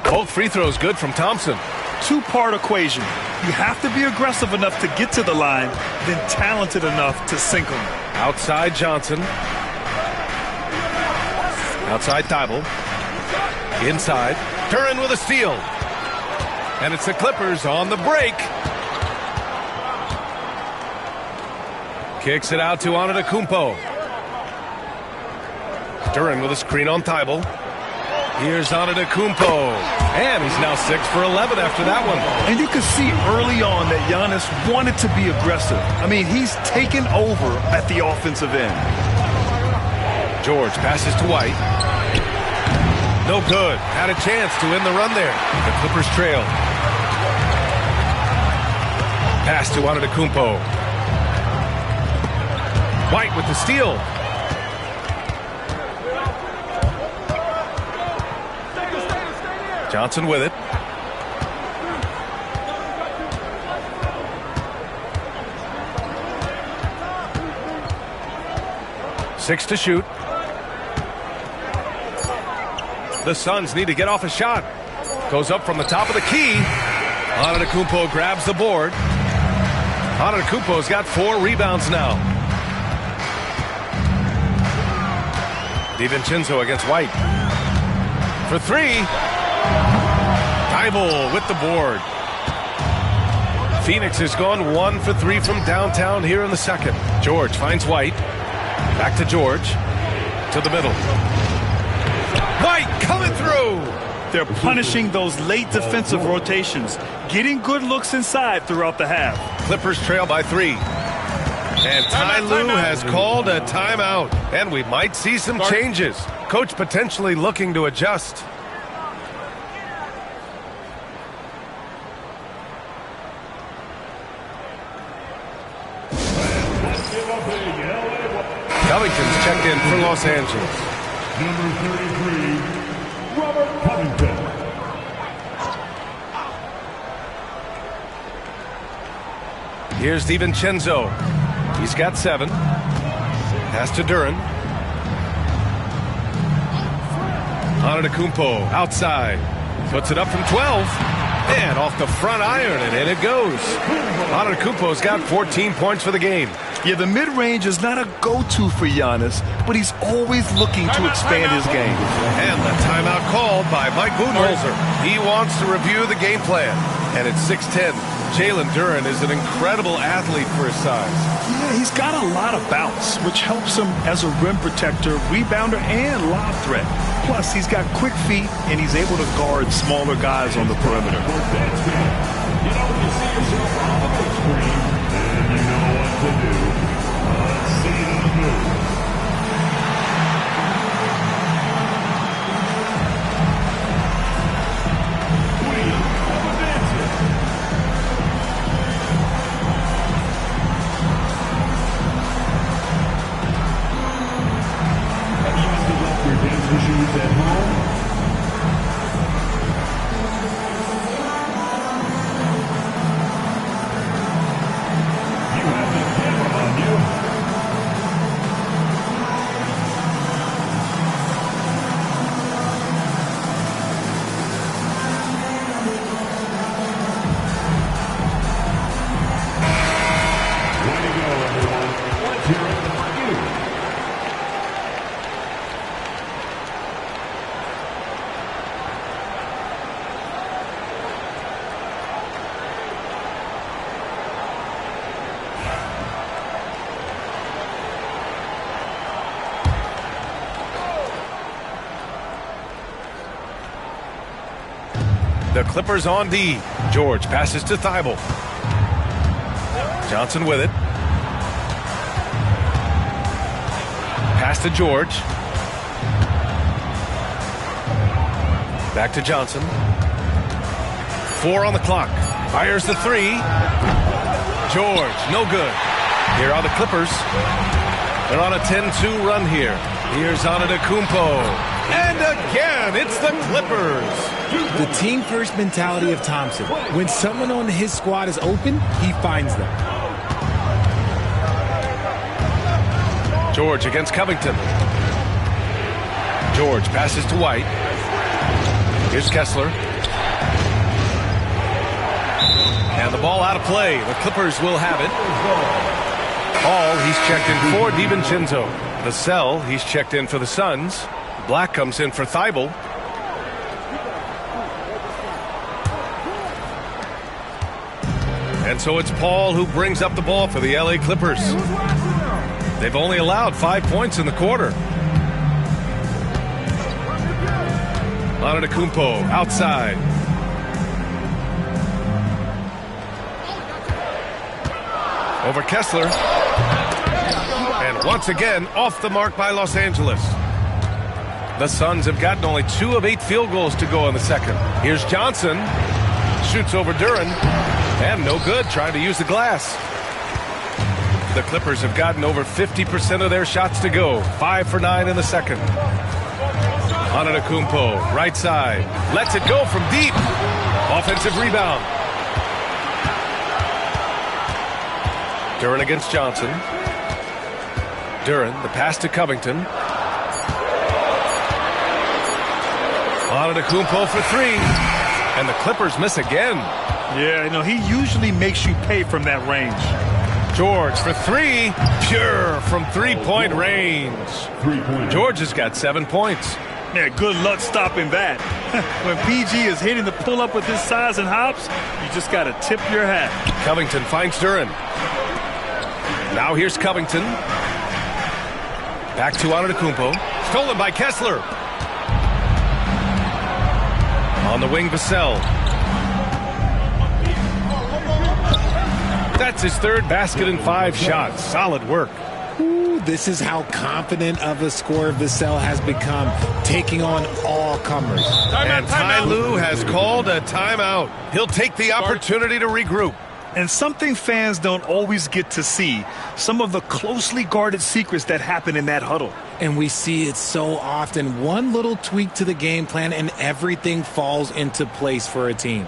Both free throws good from Thompson. 2-part equation. You have to be aggressive enough to get to the line, then talented enough to sink them. Outside Johnson. Outside Thibault. Inside. Duren with a steal. And it's the Clippers on the break. Kicks it out to Antetokounmpo. Duren with a screen on Thibault. Here's Antetokounmpo. And he's now 6 for 11 after that one. And you can see early on that Giannis wanted to be aggressive. I mean, he's taken over at the offensive end. George passes to White. No good. Had a chance to end the run there. The Clippers trail. Pass to Antetokounmpo. White with the steal. Johnson with it. Six to shoot. The Suns need to get off a shot. Goes up from the top of the key. Antetokounmpo grabs the board. Antetokounmpo's got 4 rebounds now. DiVincenzo against White. For 3. Thibault with the board. Phoenix has gone 1 for 3 from downtown here in the second. George finds White. Back to George. To the middle. White coming through. They're punishing those late defensive rotations, getting good looks inside throughout the half. Clippers trail by 3. And Ty Lue has called a timeout. And we might see some changes. Coach potentially looking to adjust. Covington's checked in for Los Angeles. Number 33, Robert Covington. Here's DiVincenzo. He's got 7. Pass to Duren. Antetokounmpo outside. Puts it up from 12. And off the front iron, and in it goes. Antetokounmpo's got 14 points for the game. Yeah, the mid-range is not a go-to for Giannis, but he's always looking to expand his game. And the timeout called by Mike Budenholzer. He wants to review the game plan. And at 6'10", Jalen Duren is an incredible athlete for his size. Yeah, he's got a lot of bounce, which helps him as a rim protector, rebounder, and lob threat. Plus, he's got quick feet, and he's able to guard smaller guys on the perimeter. You know when you see yourself on the big screen, then you know what to do. Let's see the move. Shoes at home. You have the camera on you. Way to go, everyone. Let's hear it for you. The Clippers on D. George passes to Thibault. Johnson with it. Pass to George. Back to Johnson. 4 on the clock. Fires the 3. George, no good. Here are the Clippers. They're on a 10-2 run here. Here's Antetokounmpo. And again, it's the Clippers. The team-first mentality of Thompson. When someone on his squad is open, he finds them. George against Covington. George passes to White. Here's Kessler. And the ball out of play. The Clippers will have it. Hall, he's checked in for DiVincenzo. Vassell, he's checked in for the Suns. Black comes in for Thibault. And so it's Paul who brings up the ball for the LA Clippers. They've only allowed 5 points in the quarter. Antetokounmpo outside. Over Kessler. And once again, off the mark by Los Angeles. The Suns have gotten only 2 of 8 field goals to go in the second. Here's Johnson. Shoots over Duren. And no good, trying to use the glass. The Clippers have gotten over 50% of their shots to go. 5 for 9 in the second. Antetokounmpo, right side. Lets it go from deep. Offensive rebound. Duren against Johnson. Duren, the pass to Covington. Antetokounmpo for 3. And the Clippers miss again. Yeah, you know, he usually makes you pay from that range. George for 3. Pure from three-point range. George has got 7 points. Yeah, good luck stopping that. When PG is hitting the pull-up with his size and hops, you just got to tip your hat. Covington finds Duren. Now here's Covington. Back to Antetokounmpo. Stolen by Kessler. On the wing, Vassell. That's his third basket in 5 shots. Solid work. Ooh, this is how confident of a scorer Vassell has become, taking on all comers. And Ty Lue has called a timeout. He'll take the opportunity to regroup. And something fans don't always get to see, some of the closely guarded secrets that happen in that huddle. And we see it so often. One little tweak to the game plan and everything falls into place for a team.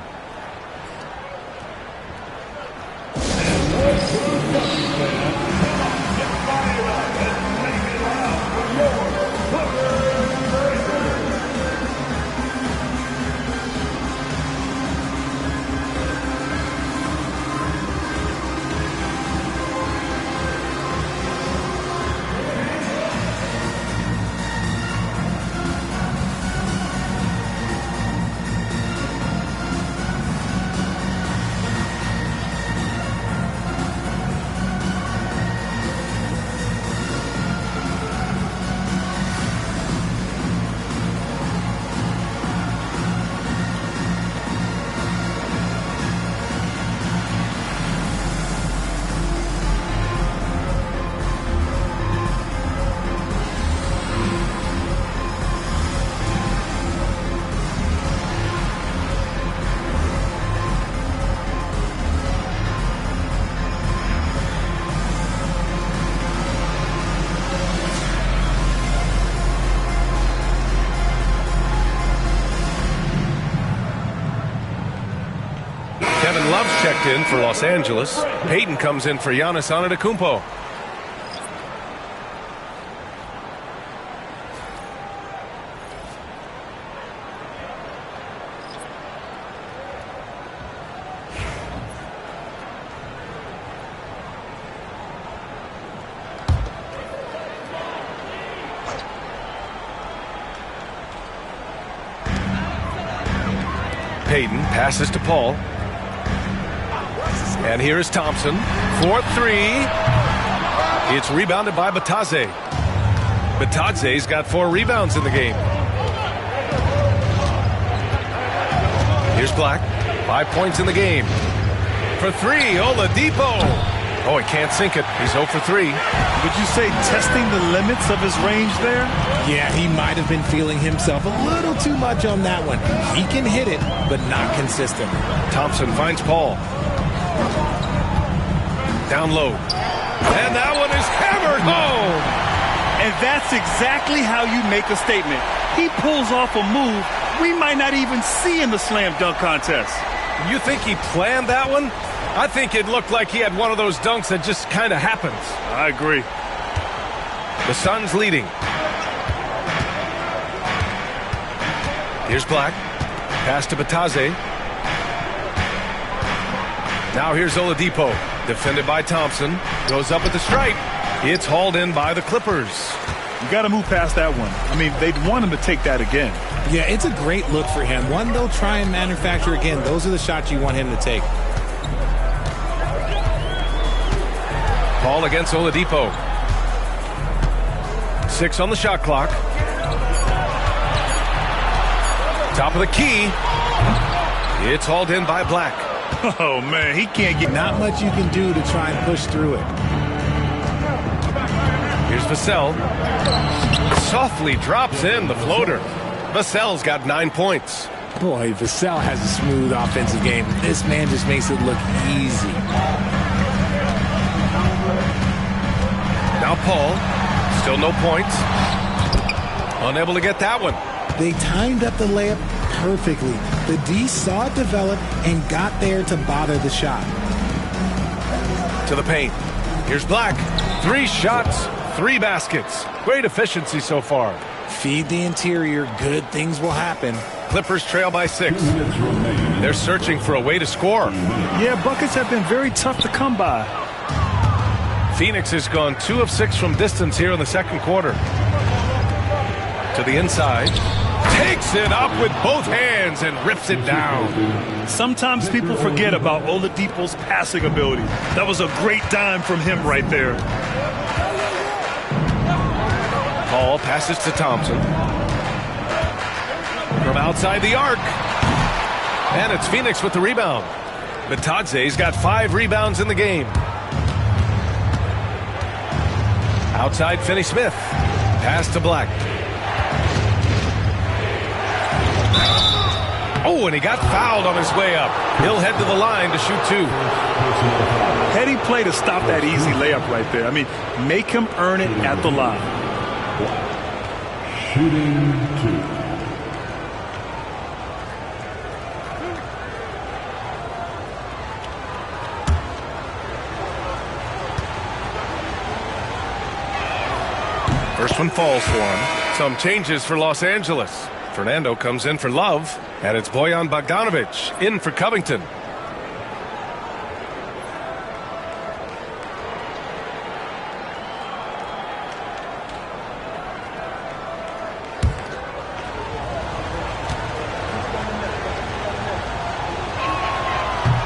Kevin Love's checked in for Los Angeles. Payton comes in for Giannis Antetokounmpo. Payton passes to Paul. And here is Thompson for 3. It's rebounded by Batadze. Batadze's got 4 rebounds in the game. Here's Black. 5 points in the game. For 3, Oladipo. Oh, he can't sink it. He's 0 for 3. Would you say testing the limits of his range there? Yeah, he might have been feeling himself a little too much on that one. He can hit it, but not consistent. Thompson finds Paul. Down low. And that one is hammered home. And that's exactly how you make a statement. He pulls off a move we might not even see in the slam dunk contest. You think he planned that one? I think it looked like he had one of those dunks that just kind of happens. I agree. The Suns leading. Here's Black. Pass to Batadze. Now here's Oladipo. Defended by Thompson. Goes up at the stripe. It's hauled in by the Clippers. You got to move past that one. I mean, they'd want him to take that again. Yeah, it's a great look for him. One they'll try and manufacture again. Those are the shots you want him to take. Ball against Oladipo. 6 on the shot clock. Top of the key. It's hauled in by Black. Oh, man, he can't get... Not much you can do to try and push through it. Here's Vassell. Softly drops in the floater. Vassell's got 9 points. Boy, Vassell has a smooth offensive game. This man just makes it look easy. Now Paul. Still no points. Unable to get that one. They timed up the layup perfectly. The D saw it develop and got there to bother the shot. To the paint. Here's Black. 3 shots, 3 baskets. Great efficiency so far. Feed the interior. Good things will happen. Clippers trail by 6. They're searching for a way to score. Yeah, buckets have been very tough to come by. Phoenix has gone 2 of 6 from distance here in the second quarter. To the inside. Takes it up with both hands and rips it down. Sometimes people forget about Oladipo's passing ability. That was a great dime from him right there. Paul passes to Thompson. From outside the arc. And it's Phoenix with the rebound. Bitadze's got 5 rebounds in the game. Outside, Finney-Smith. Pass to Black. Oh, and he got fouled on his way up. He'll head to the line to shoot 2. Heady play to stop that easy layup right there. I mean, make him earn it at the line. Shooting 2. First one falls for him. Some changes for Los Angeles. Fernando comes in for Love, and it's Bojan Bogdanovic in for Covington.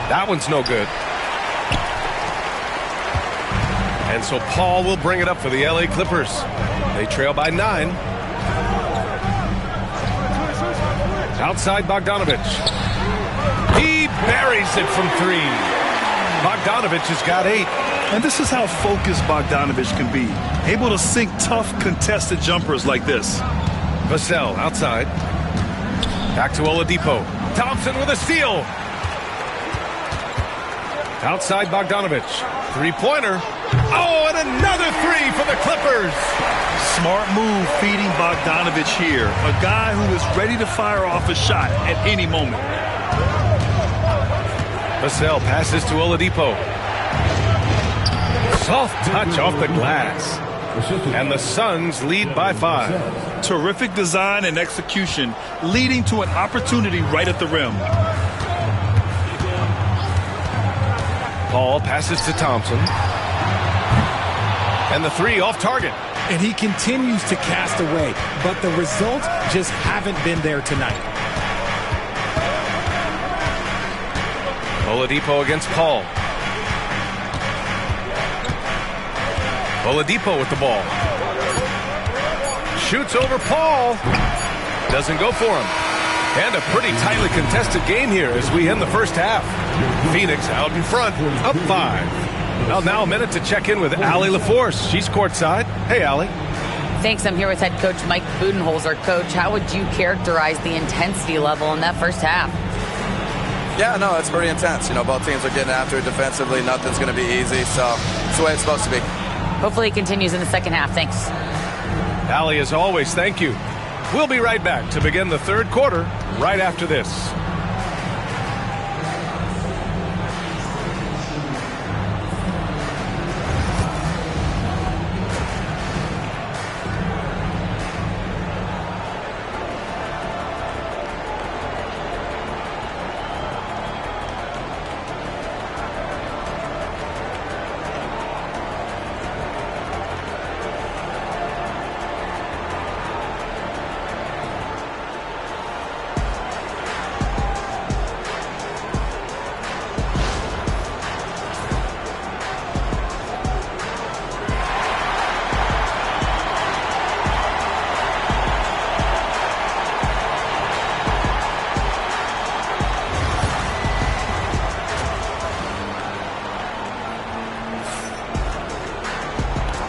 That one's no good. And so Paul will bring it up for the LA Clippers. They trail by 9. Outside Bogdanovic. He buries it from 3. Bogdanovic has got 8. And this is how focused Bogdanovic can be. Able to sink tough contested jumpers like this. Vassell outside. Back to Oladipo. Thompson with a steal. Outside Bogdanovic. 3-pointer. Oh, and another 3 for the Clippers. Smart move feeding Bogdanovic here. A guy who is ready to fire off a shot at any moment. Vassell passes to Oladipo. Soft touch off the glass. And the Suns lead by 5. Terrific design and execution, leading to an opportunity right at the rim. Paul passes to Thompson. And the 3 off target. And he continues to cast away, but the results just haven't been there tonight. Oladipo against Paul. Oladipo with the ball. Shoots over Paul. Doesn't go for him. And a pretty tightly contested game here as we end the first half. Phoenix out in front, up 5. Well, now a minute to check in with Allie LaForce. She's courtside. Hey, Allie. Thanks. I'm here with head coach Mike Budenholzer. Coach, how would you characterize the intensity level in that first half? Yeah, no, it's pretty intense. You know, both teams are getting after it defensively. Nothing's going to be easy, so it's the way it's supposed to be. Hopefully it continues in the second half. Thanks. Allie, as always, thank you. We'll be right back to begin the third quarter right after this.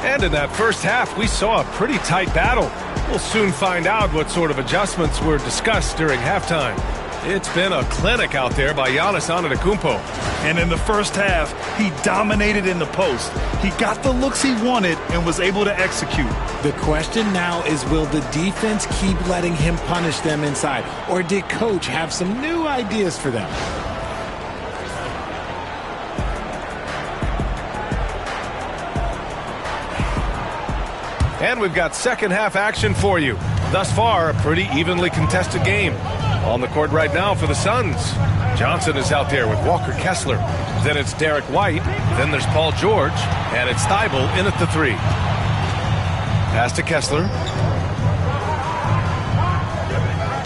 And in that first half, we saw a pretty tight battle. We'll soon find out what sort of adjustments were discussed during halftime. It's been a clinic out there by Giannis Antetokounmpo. And in the first half, he dominated in the post. He got the looks he wanted and was able to execute. The question now is, will the defense keep letting him punish them inside? Or did coach have some new ideas for them? And we've got second half action for you. Thus far, a pretty evenly contested game. On the court right now for the Suns. Johnson is out there with Walker Kessler. Then it's Derek White. Then there's Paul George. And it's Thibault in at the 3. Pass to Kessler.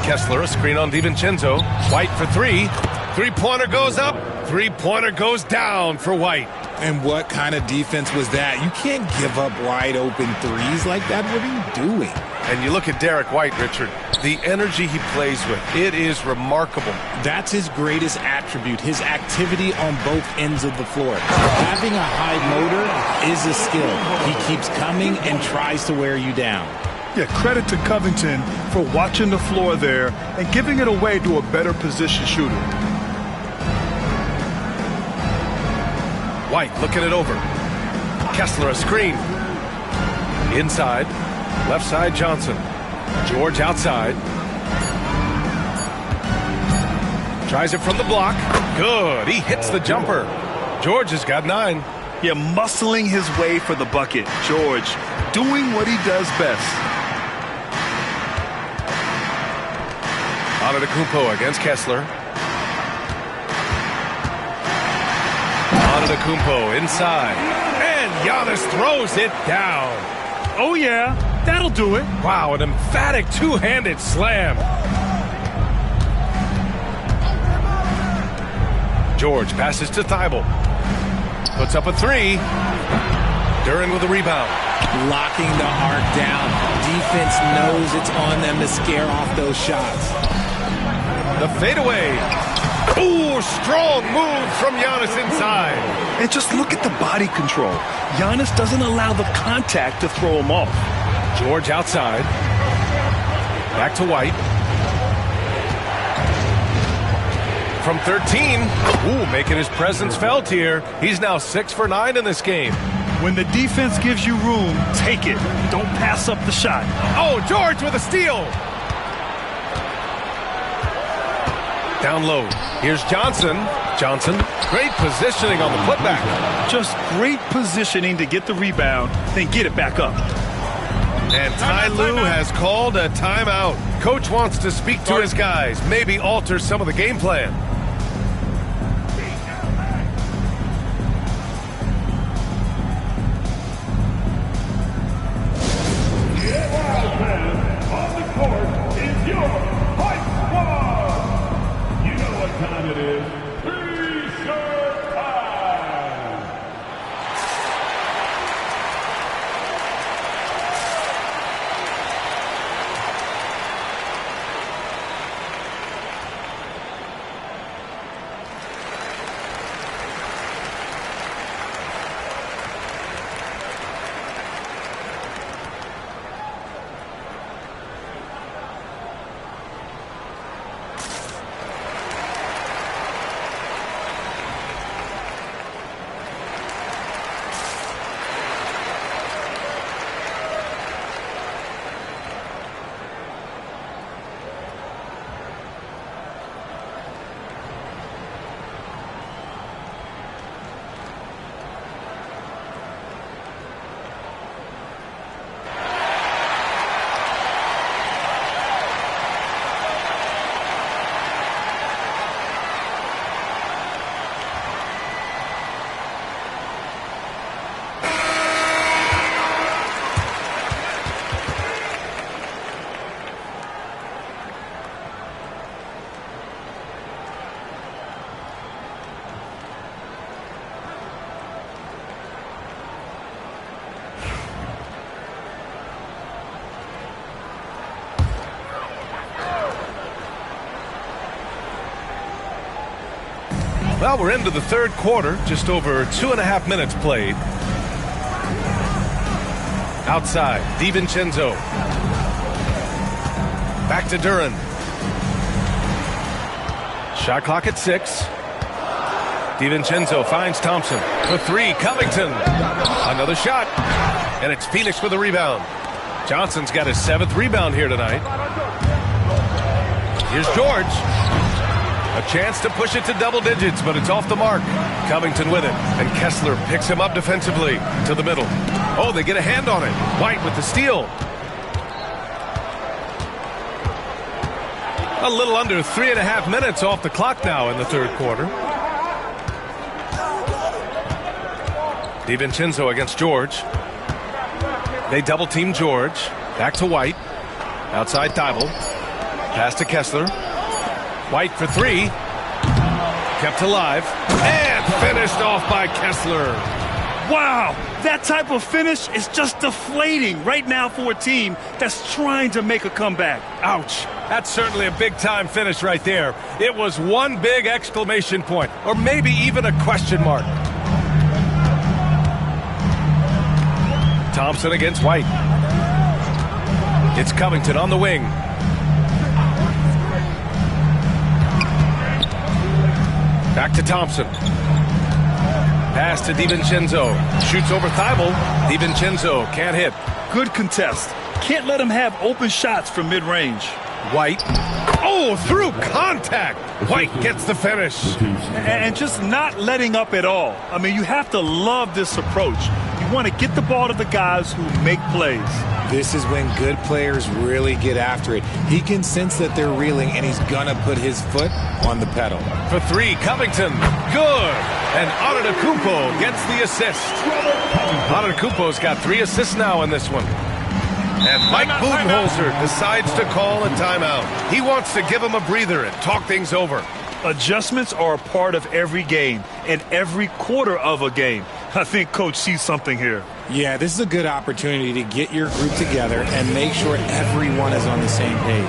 Kessler, a screen on DiVincenzo. White for 3. 3-pointer goes up. 3-pointer goes down for White. And what kind of defense was that? You can't give up wide open threes like that. What are you doing? And you look at Derek White, Richard, the energy he plays with, it is remarkable. That's his greatest attribute, his activity on both ends of the floor. Having a high motor is a skill. He keeps coming and tries to wear you down. Yeah, credit to Covington for watching the floor there and giving it away to a better position shooter. White looking it over. Kessler a screen. Inside. Left side Johnson. George outside. Tries it from the block. Good. He hits the jumper. George has got 9. Yeah, muscling his way for the bucket. George doing what he does best. Antetokounmpo against Kessler. Antetokounmpo inside. And Giannis throws it down. Oh, yeah. That'll do it. Wow, an emphatic two-handed slam. George passes to Thibault. Puts up a 3. Duren with a rebound. Locking the arc down. Defense knows it's on them to scare off those shots. The fadeaway. Ooh, strong move from Giannis inside. And just look at the body control. Giannis doesn't allow the contact to throw him off. George outside. Back to White. From 13. Ooh, making his presence felt here. He's now 6 for 9 in this game. When the defense gives you room, take it. Don't pass up the shot. Oh, George with a steal. Down low. Here's Johnson. Johnson, great positioning on the putback. Just great positioning to get the rebound, then get it back up. And Ty Lue has called a timeout. Coach wants to speak to his guys, maybe alter some of the game plan. On the court is your Hype Squad. You know what time it is. T-shirt time. Well, we're into the third quarter, just over 2.5 minutes played. Outside, DiVincenzo. Back to Duren. Shot clock at 6. DiVincenzo finds Thompson. For 3, Covington. Another shot. And it's Phoenix with a rebound. Johnson's got his 7th rebound here tonight. Here's George. A chance to push it to double digits, but it's off the mark. Covington with it, and Kessler picks him up defensively to the middle. Oh, they get a hand on it. White with the steal. A little under 3.5 minutes off the clock now in the third quarter. DiVincenzo against George. They double team George. Back to White. Outside Thibault. Pass to Kessler. White for 3. Kept alive. And finished off by Kessler. Wow, that type of finish is just deflating right now for a team that's trying to make a comeback. Ouch. That's certainly a big-time finish right there. It was one big exclamation point, or maybe even a question mark. Thompson against White. It's Covington on the wing. Back to Thompson. Pass to DiVincenzo. Shoots over Thibault. DiVincenzo can't hit. Good contest. Can't let him have open shots from mid-range. White. Oh, through contact. White gets the finish. And just not letting up at all. I mean, you have to love this approach. You want to get the ball to the guys who make plays. This is when good players really get after it. He can sense that they're reeling, and he's going to put his foot on the pedal. For three, Covington. Good. And Antetokounmpo gets the assist. Antetokounmpo's got 3 assists now in this one. And Mike Budenholzer decides to call a timeout. He wants to give him a breather and talk things over. Adjustments are a part of every game and every quarter of a game. I think Coach sees something here. Yeah, this is a good opportunity to get your group together and make sure everyone is on the same page.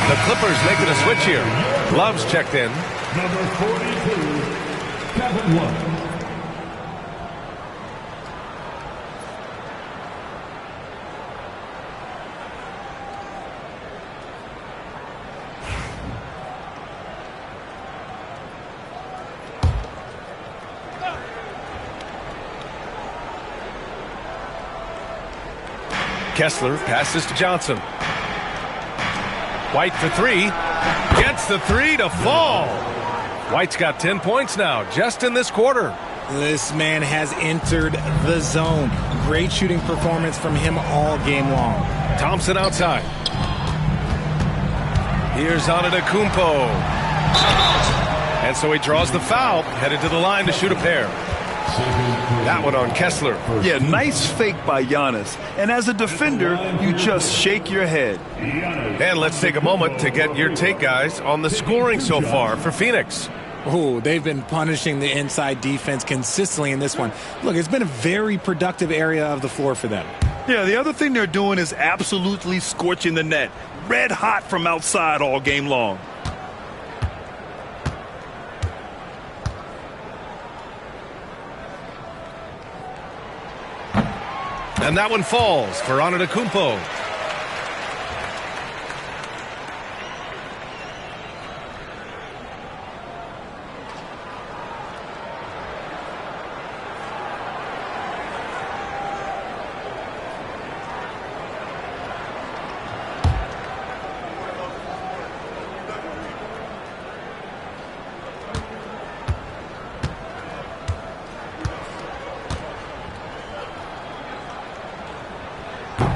The Clippers making a switch here. Love's checked in. Number 42, Kevin Love. Kessler passes to Johnson. White for 3. Gets the 3 to fall. White's got 10 points now, just in this quarter. This man has entered the zone. Great shooting performance from him all game long. Thompson outside. Here's Antetokounmpo. And so he draws the foul, headed to the line to shoot a pair. That one on Kessler. Yeah, nice fake by Giannis. And as a defender, you just shake your head. And let's take a moment to get your take, guys, on the scoring so far for Phoenix. Oh, they've been punishing the inside defense consistently in this one. Look, it's been a very productive area of the floor for them. Yeah, the other thing they're doing is absolutely scorching the net. Red hot from outside all game long. And that one falls for Antetokounmpo.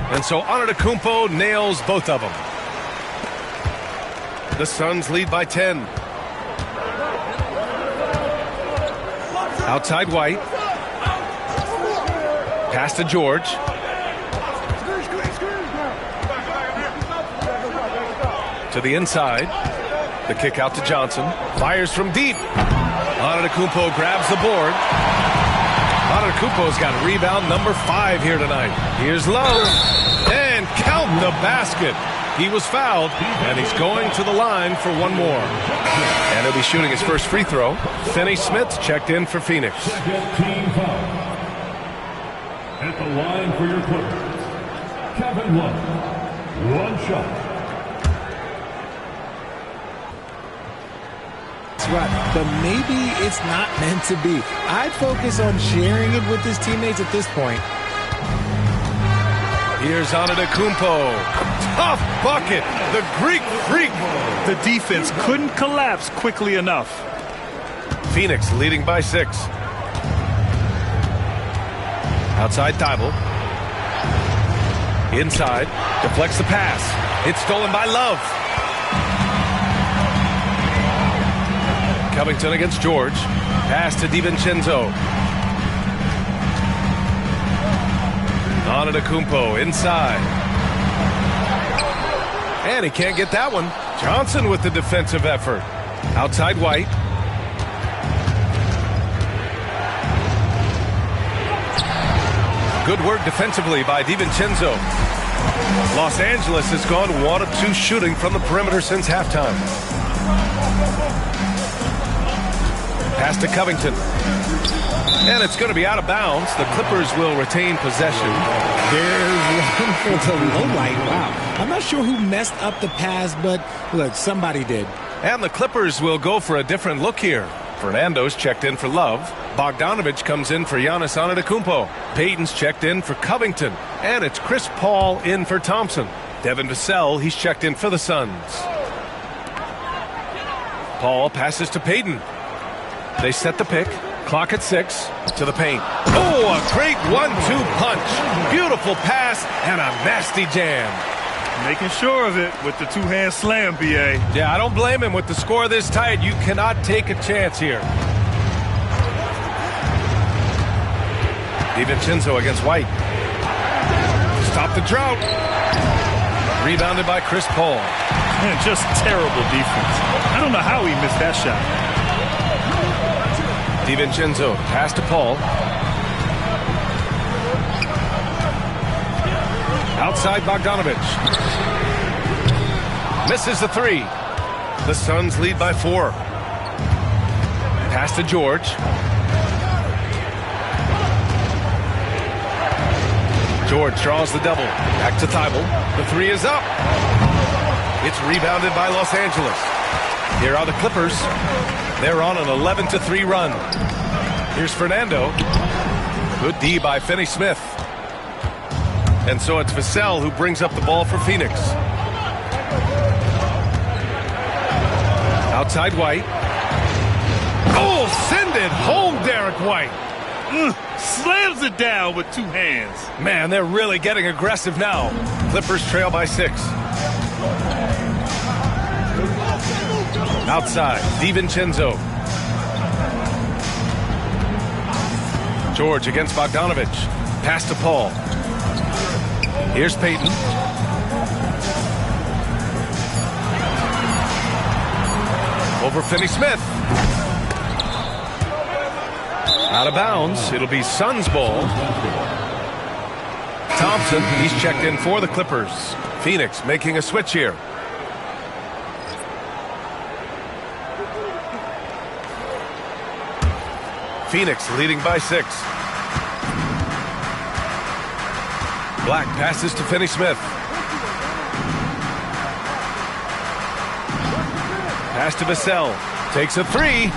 And so Antetokounmpo nails both of them. The Suns lead by 10. Outside White. Pass to George. To the inside. The kick out to Johnson. Fires from deep. Antetokounmpo grabs the board. Antetokounmpo's got rebound number 5 here tonight. Here's Love. And count the basket. He was fouled, and he's going to the line for one more. And he'll be shooting his first free throw. Finney Smith checked in for Phoenix. Team foul. At the line for your Clippers, Kevin Love. One shot. That's right, but maybe it's not meant to be. I'd focus on sharing it with his teammates at this point. Here's Antetokounmpo. Tough bucket. The Greek freak. The defense couldn't collapse quickly enough. Phoenix leading by 6. Outside Thibault. Inside. Deflects the pass. It's stolen by Love. Covington against George. Pass to DiVincenzo. Antetokounmpo inside. And he can't get that one. Johnson with the defensive effort. Outside White. Good work defensively by DiVincenzo. Los Angeles has gone 1 of 2 shooting from the perimeter since halftime. Pass to Covington. And it's going to be out of bounds. The Clippers will retain possession. There's one for the low light. Wow. I'm not sure who messed up the pass, but look, somebody did. And the Clippers will go for a different look here. Fernando's checked in for Love. Bogdanovich comes in for Giannis Antetokounmpo. Payton's checked in for Covington. And it's Chris Paul in for Thompson. Devin Vassell, he's checked in for the Suns. Paul passes to Payton. They set the pick. Clock at 6. To the paint. Oh, a great 1-2 punch. Beautiful pass and a nasty jam. Making sure of it with the two-hand slam, B.A. Yeah, I don't blame him. With the score this tight, you cannot take a chance here. DiVincenzo against White. Stop the drought. Rebounded by Chris Paul. Man, just terrible defense. I don't know how he missed that shot. DiVincenzo, pass to Paul. Outside Bogdanovich. Misses the 3. The Suns lead by 4. Pass to George. George draws the double. Back to Thibault. The 3 is up. It's rebounded by Los Angeles. Here are the Clippers. They're on an 11-3 run. Here's Fernando. Good D by Finney Smith. And so it's Vassell who brings up the ball for Phoenix. Outside White. Oh, send it home, Derek White. Slams it down with 2 hands. Man, they're really getting aggressive now. Clippers trail by 6. Outside, DiVincenzo. George against Bogdanovich. Pass to Paul. Here's Payton. Over Finney Smith. Out of bounds. It'll be Suns ball. Thompson, he's checked in for the Clippers. Phoenix making a switch here. Phoenix leading by 6. Black passes to Finney Smith. Pass to Vassell. Takes a 3.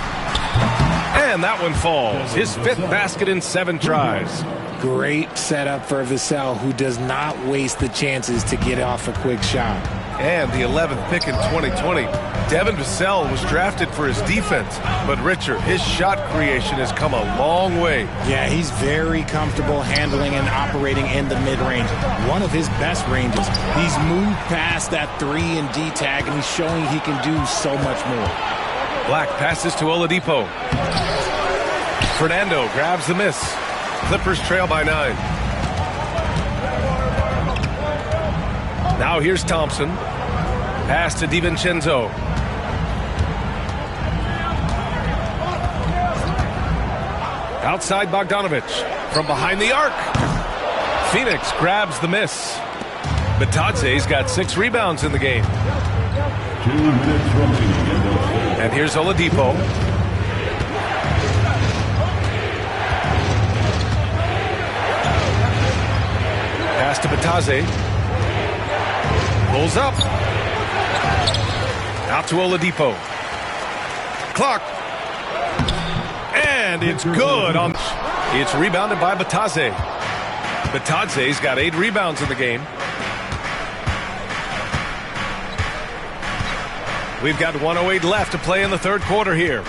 And that one falls. His 5th basket in 7 tries. Great setup for Vassell, who does not waste the chances to get off a quick shot. And the 11th pick in 2020. Devin Vassell was drafted for his defense. But Richard, his shot creation has come a long way. Yeah, he's very comfortable handling and operating in the mid-range. One of his best ranges. He's moved past that 3 and D tag, and he's showing he can do so much more. Black passes to Oladipo. Fernando grabs the miss. Clippers trail by 9. Now here's Thompson. Pass to DiVincenzo. Outside Bogdanovich. From behind the arc. Phoenix grabs the miss. Batadze's got 6 rebounds in the game. 2 minutes remaining in the third. And here's Oladipo. Pass to Batadze. Pulls up. Out to Oladipo. Clock. And it's good on. It's rebounded by Batadze. Batadze's got 8 rebounds in the game. We've got 1:08 left to play in the third quarter here.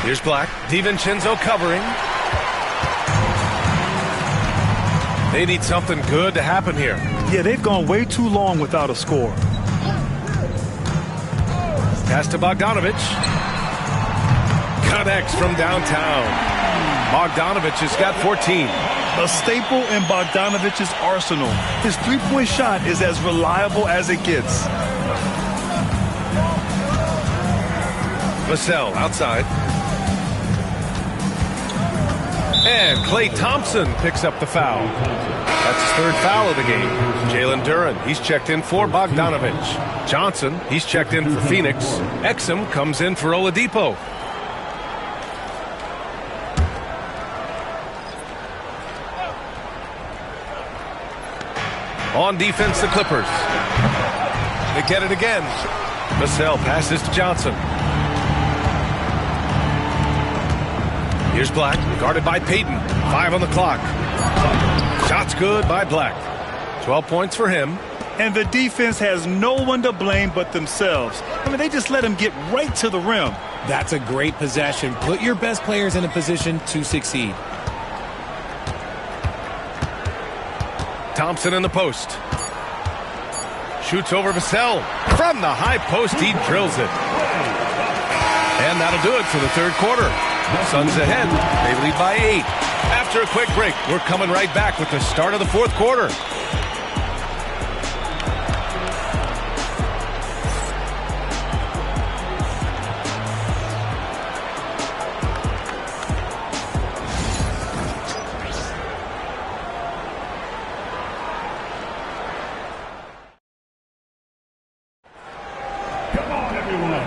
Here's Black. DiVincenzo covering. They need something good to happen here. Yeah, they've gone way too long without a score. Pass to Bogdanovic. Connects from downtown. Bogdanovic has got 14. A staple in Bogdanovic's arsenal. His three-point shot is as reliable as it gets. Vassell outside. And Klay Thompson picks up the foul. That's his 3rd foul of the game. Jalen Duren, he's checked in for Bogdanovic. Johnson, he's checked in for Phoenix. Exum comes in for Oladipo. On defense, the Clippers. They get it again. Vassell passes to Johnson. Here's Black, guarded by Payton. 5 on the clock. Shot's good by Black. 12 points for him. And the defense has no one to blame but themselves. I mean, they just let him get right to the rim. That's a great possession. Put your best players in a position to succeed. Thompson in the post. Shoots over Vassell. From the high post, he drills it. And that'll do it for the third quarter. Suns ahead. They lead by 8. After a quick break, we're coming right back with the start of the fourth quarter.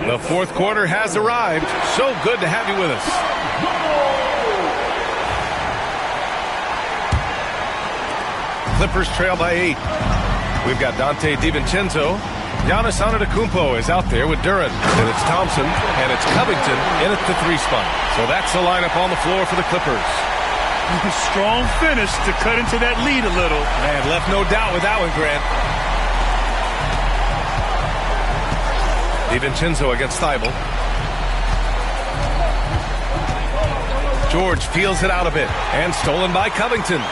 The fourth quarter has arrived. So good to have you with us. Clippers trail by 8. We've got Dante DiVincenzo. Giannis Antetokounmpo is out there with Duren. And it's Thompson. And it's Covington in at the 3 spot. So that's the lineup on the floor for the Clippers. Strong finish to cut into that lead a little. Man, left no doubt with that one, Grant. DiVincenzo against Thibault. George feels it out a bit. And stolen by Covington.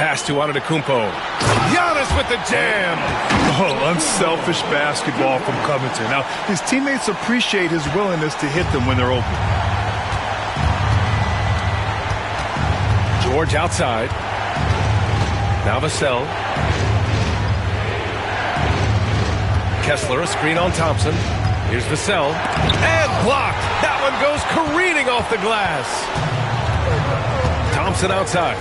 Pass to Antetokounmpo. Giannis with the jam. Oh, unselfish basketball from Covington. Now, his teammates appreciate his willingness to hit them when they're open. George outside. Now Vassell. Kessler, a screen on Thompson. Here's Vassell. And blocked. That one goes careening off the glass. Thompson outside.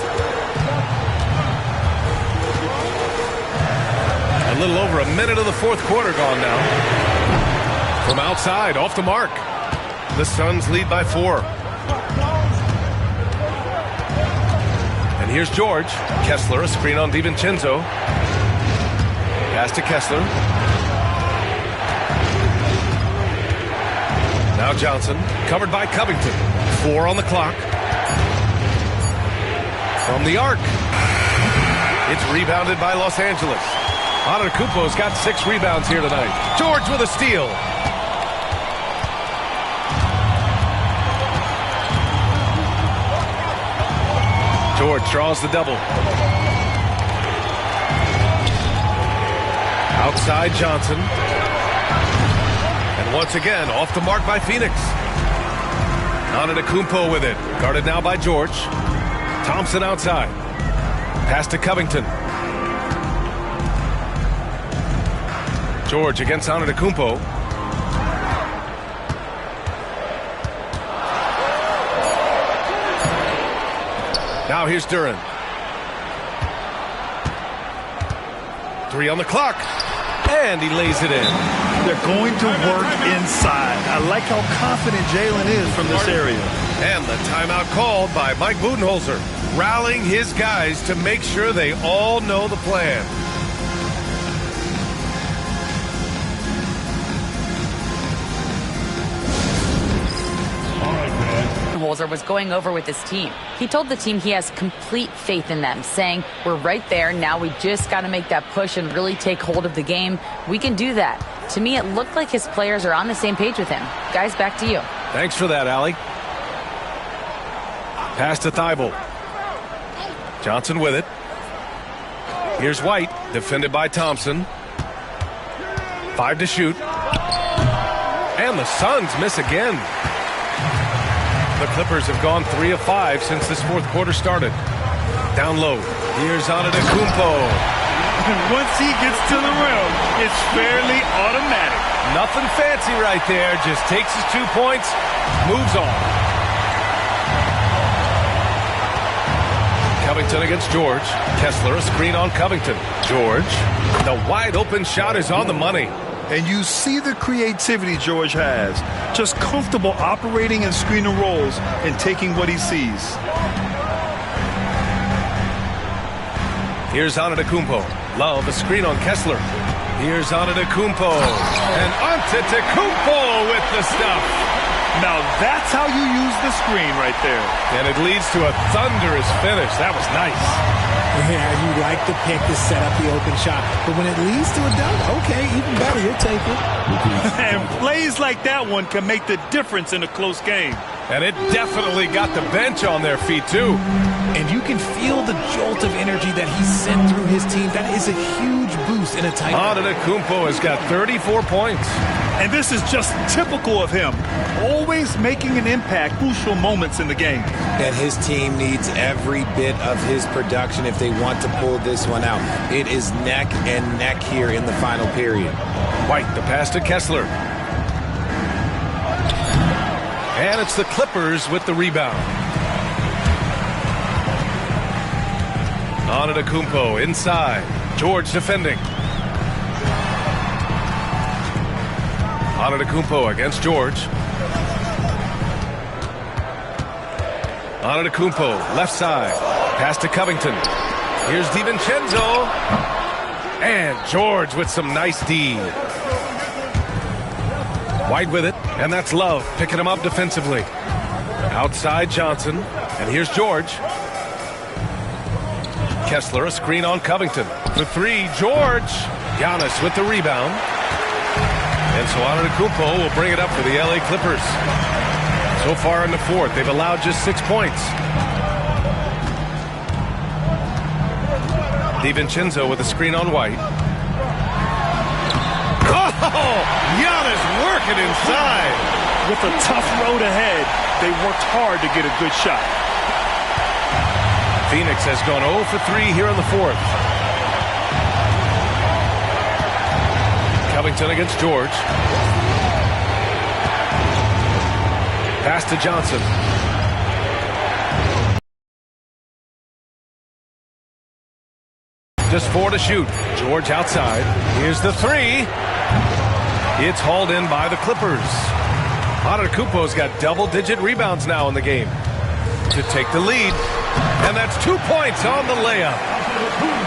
A little over a minute of the fourth quarter gone now. From outside, off the mark. The Suns lead by 4. And here's George. Kessler, a screen on DiVincenzo. Pass to Kessler. Now Johnson, covered by Covington. 4 on the clock. From the arc. It's rebounded by Los Angeles. Antetokounmpo's got 6 rebounds here tonight. George with a steal. George draws the double. Outside Johnson. And once again, off the mark by Phoenix. Antetokounmpo with it. Guarded now by George. Thompson outside. Pass to Covington. George against Antetokounmpo. Now here's Duran. 3 on the clock. And he lays it in. They're going to work inside. I like how confident Jalen is from this area. And the timeout called by Mike Budenholzer, rallying his guys to make sure they all know the plan. Budenholzer was going over with his team. He told the team he has complete faith in them, saying, we're right there, now we just got to make that push and really take hold of the game. We can do that. To me, it looked like his players are on the same page with him. Guys, back to you. Thanks for that, Allie. Pass to Thibault. Johnson with it. Here's White, defended by Thompson. 5 to shoot. And the Suns miss again. The Clippers have gone 3 of 5 since this fourth quarter started. Down low. Here's Antetokounmpo. Once he gets to the rim, it's fairly automatic. Nothing fancy right there. Just takes his 2 points, moves on. Covington against George. Kessler, a screen on Covington. George. The wide open shot is on the money. And you see the creativity George has. Just comfortable operating in screen and rolls and taking what he sees. Here's Antetokounmpo. Love, a screen on Kessler. Here's Antetokounmpo. And Antetokounmpo with the stuff. Now that's how you use the screen right there. And it leads to a thunderous finish. That was nice. Yeah, you like the pick to set up the open shot. But when it leads to a dunk, okay, even better, you'll take it. And plays like that one can make the difference in a close game. And it definitely got the bench on their feet, too. And you can feel the jolt of energy that he sent through his team. That is a huge boost in a tight. Antetokounmpo has got 34 points. And this is just typical of him. Always making an impact, crucial moments in the game. And his team needs every bit of his production if they want to pull this one out. It is neck and neck here in the final period. White, the pass to Kessler. And it's the Clippers with the rebound. Antetokounmpo inside. George defending. Antetokounmpo against George. Antetokounmpo, left side. Pass to Covington. Here's DiVincenzo. And George with some nice D. White with it, and that's Love picking him up defensively. Outside Johnson, and here's George. Kessler, a screen on Covington. The 3, George. Giannis with the rebound. And so Antetokounmpo will bring it up for the LA Clippers. So far in the fourth, they've allowed just 6 points. DiVincenzo with a screen on White. Oh, Giannis working inside. With a tough road ahead, they worked hard to get a good shot. Phoenix has gone 0 for 3 here in the fourth. Covington against George. Pass to Johnson. Just 4 to shoot. George outside. Here's the 3. It's hauled in by the Clippers. Antetokounmpo's got double-digit rebounds now in the game to take the lead. And that's 2 points on the layup.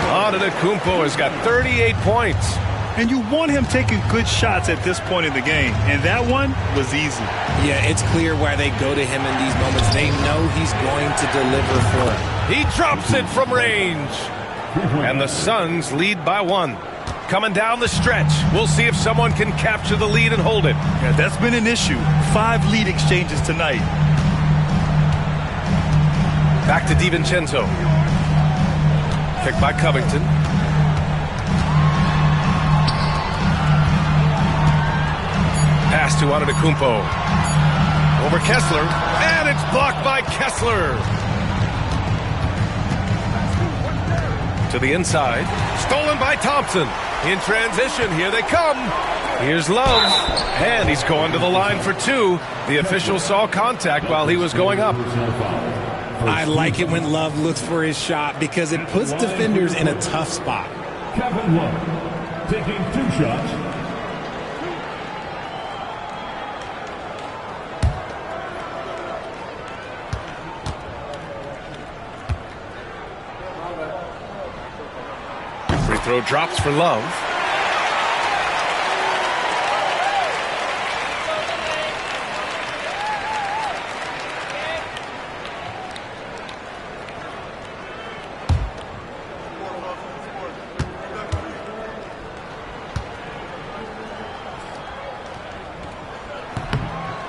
Antetokounmpo has got 38 points. And you want him taking good shots at this point in the game. And that one was easy. Yeah, it's clear why they go to him in these moments. They know he's going to deliver for them. He drops it from range. And the Suns lead by 1. Coming down the stretch. We'll see if someone can capture the lead and hold it. Yeah, that's been an issue. 5 lead exchanges tonight. Back to DiVincenzo. Picked by Covington. Pass to Antetokounmpo. Over Kessler. And it's blocked by Kessler. To the inside. Stolen by Thompson. In transition, here they come. Here's Love. And he's going to the line for 2. The official saw contact while he was going up. I like it when Love looks for his shot because it puts defenders in a tough spot. Kevin Love taking 2 shots. Free throw drops for Love.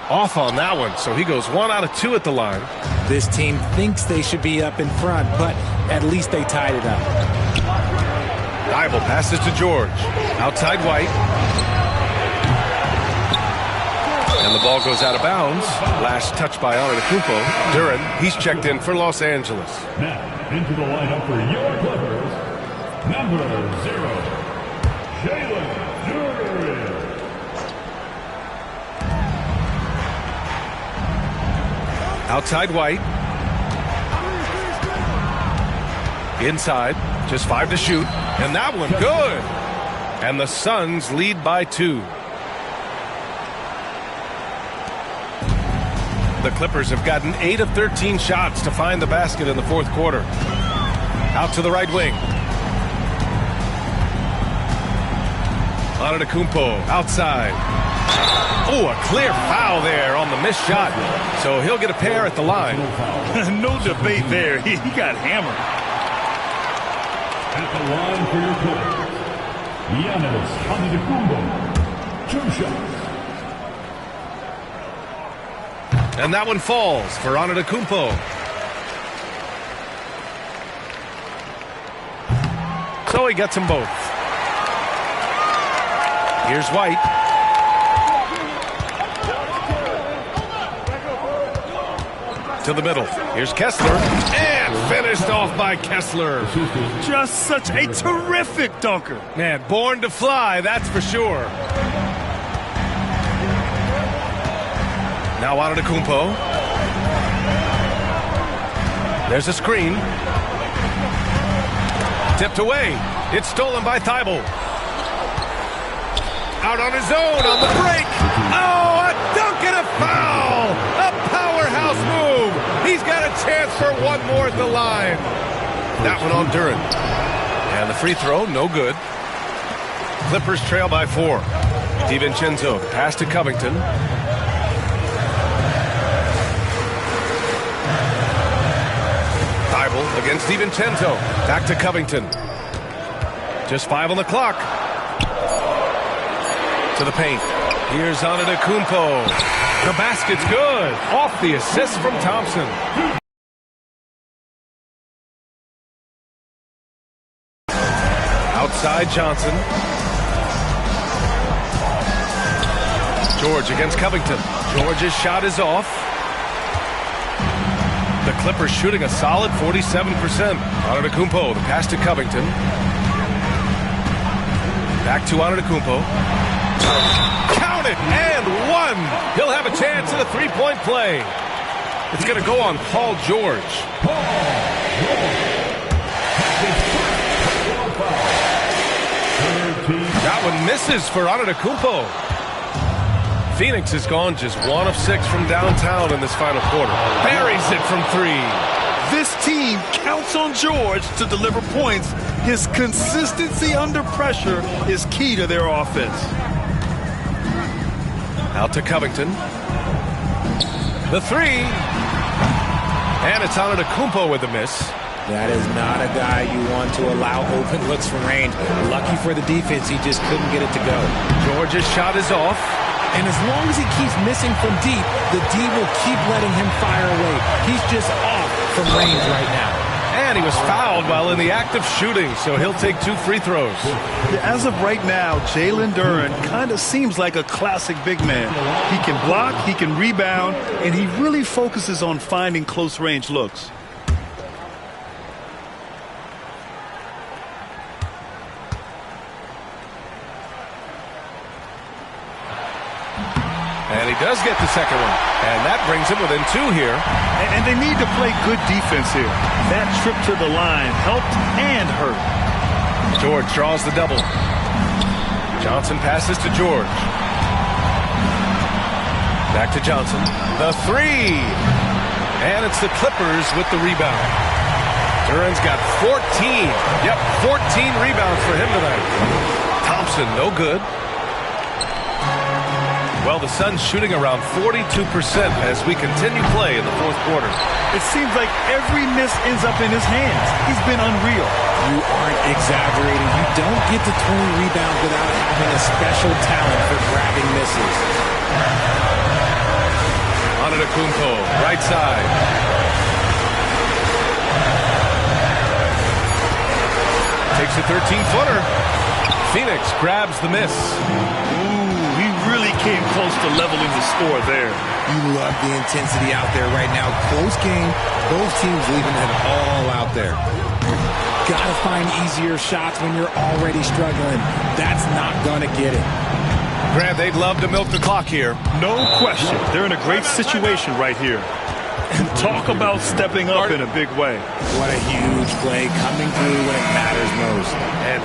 Off on that one, so he goes 1 out of 2 at the line. This team thinks they should be up in front, but at least they tied it up. Dybel passes to George. Outside White. And the ball goes out of bounds. Last touch by Antetokounmpo. Duren, he's checked in for Los Angeles. Now, into the lineup for your Clippers, number 0, Jalen Duren. Outside White. Inside. Just 5 to shoot. And that one good. And the Suns lead by 2. The Clippers have gotten 8 of 13 shots to find the basket in the fourth quarter. Out to the right wing. Antetokounmpo outside. Oh, a clear foul there on the missed shot. So he'll get a pair at the line. No debate there. He got hammered. At the line for your Clippers, Giannis Antetokounmpo, 2 shots. And that one falls for Antetokounmpo. So he gets them both. Here's White. To the middle. Here's Kessler. And finished off by Kessler. Just such a terrific dunker. Man, born to fly, that's for sure. Now Antetokounmpo. There's a screen. Tipped away. It's stolen by Thybulle. Out on his own on the break. Oh, a dunk and a foul. A powerhouse move. He's got a chance for one more at the line. That one on Duren. And the free throw, no good. Clippers trail by 4. DiVincenzo pass to Covington. Thybulle against DiVincenzo. Back to Covington. Just 5 on the clock. To the paint. Here's Antetokounmpo. The basket's good. Off the assist from Thompson. Outside Johnson. George against Covington. George's shot is off. The Clippers shooting a solid 47%. Antetokounmpo, the pass to Covington. Back to Antetokounmpo. Count it, and 1. He'll have a chance at a three-point play. It's going to go on Paul George. That one misses for Antetokounmpo. Phoenix has gone just 1 of 6 from downtown in this final quarter. Buries it from 3. This team counts on George to deliver points. His consistency under pressure is key to their offense. Out to Covington. The 3. And it's Antetokounmpo with the miss. That is not a guy you want to allow open looks from range. Lucky for the defense, he just couldn't get it to go. George's shot is off. And as long as he keeps missing from deep, the D will keep letting him fire away. He's just off from range right now. And he was fouled while in the act of shooting, so he'll take 2 free throws. As of right now, Jalen Duren kind of seems like a classic big man. He can block, he can rebound, and he really focuses on finding close-range looks. And he Does get the second one. And that brings him within 2 here. And they need to play good defense here. That trip to the line helped and hurt. George draws the double. Johnson passes to George. Back to Johnson. The 3. And it's the Clippers with the rebound. Duran's got 14. Yep, 14 rebounds for him tonight. Thompson, no good. Well, the Suns shooting around 42% as we continue play in the fourth quarter. It seems like every miss ends up in his hands. He's been unreal. You aren't exaggerating. You don't get to 20 rebounds without having a special talent for grabbing misses. Antetokounmpo, right side. Takes a 13-footer. Phoenix grabs the miss. Ooh, he really came close to leveling the score there. You love the intensity out there right now. Close game. Both teams leaving it all out there. Gotta find easier shots when you're already struggling. That's not gonna get it. Grant, they'd love to milk the clock here. No question. They're in a great situation right here. And talk about stepping up in a big way. What a huge play coming through when it matters most. And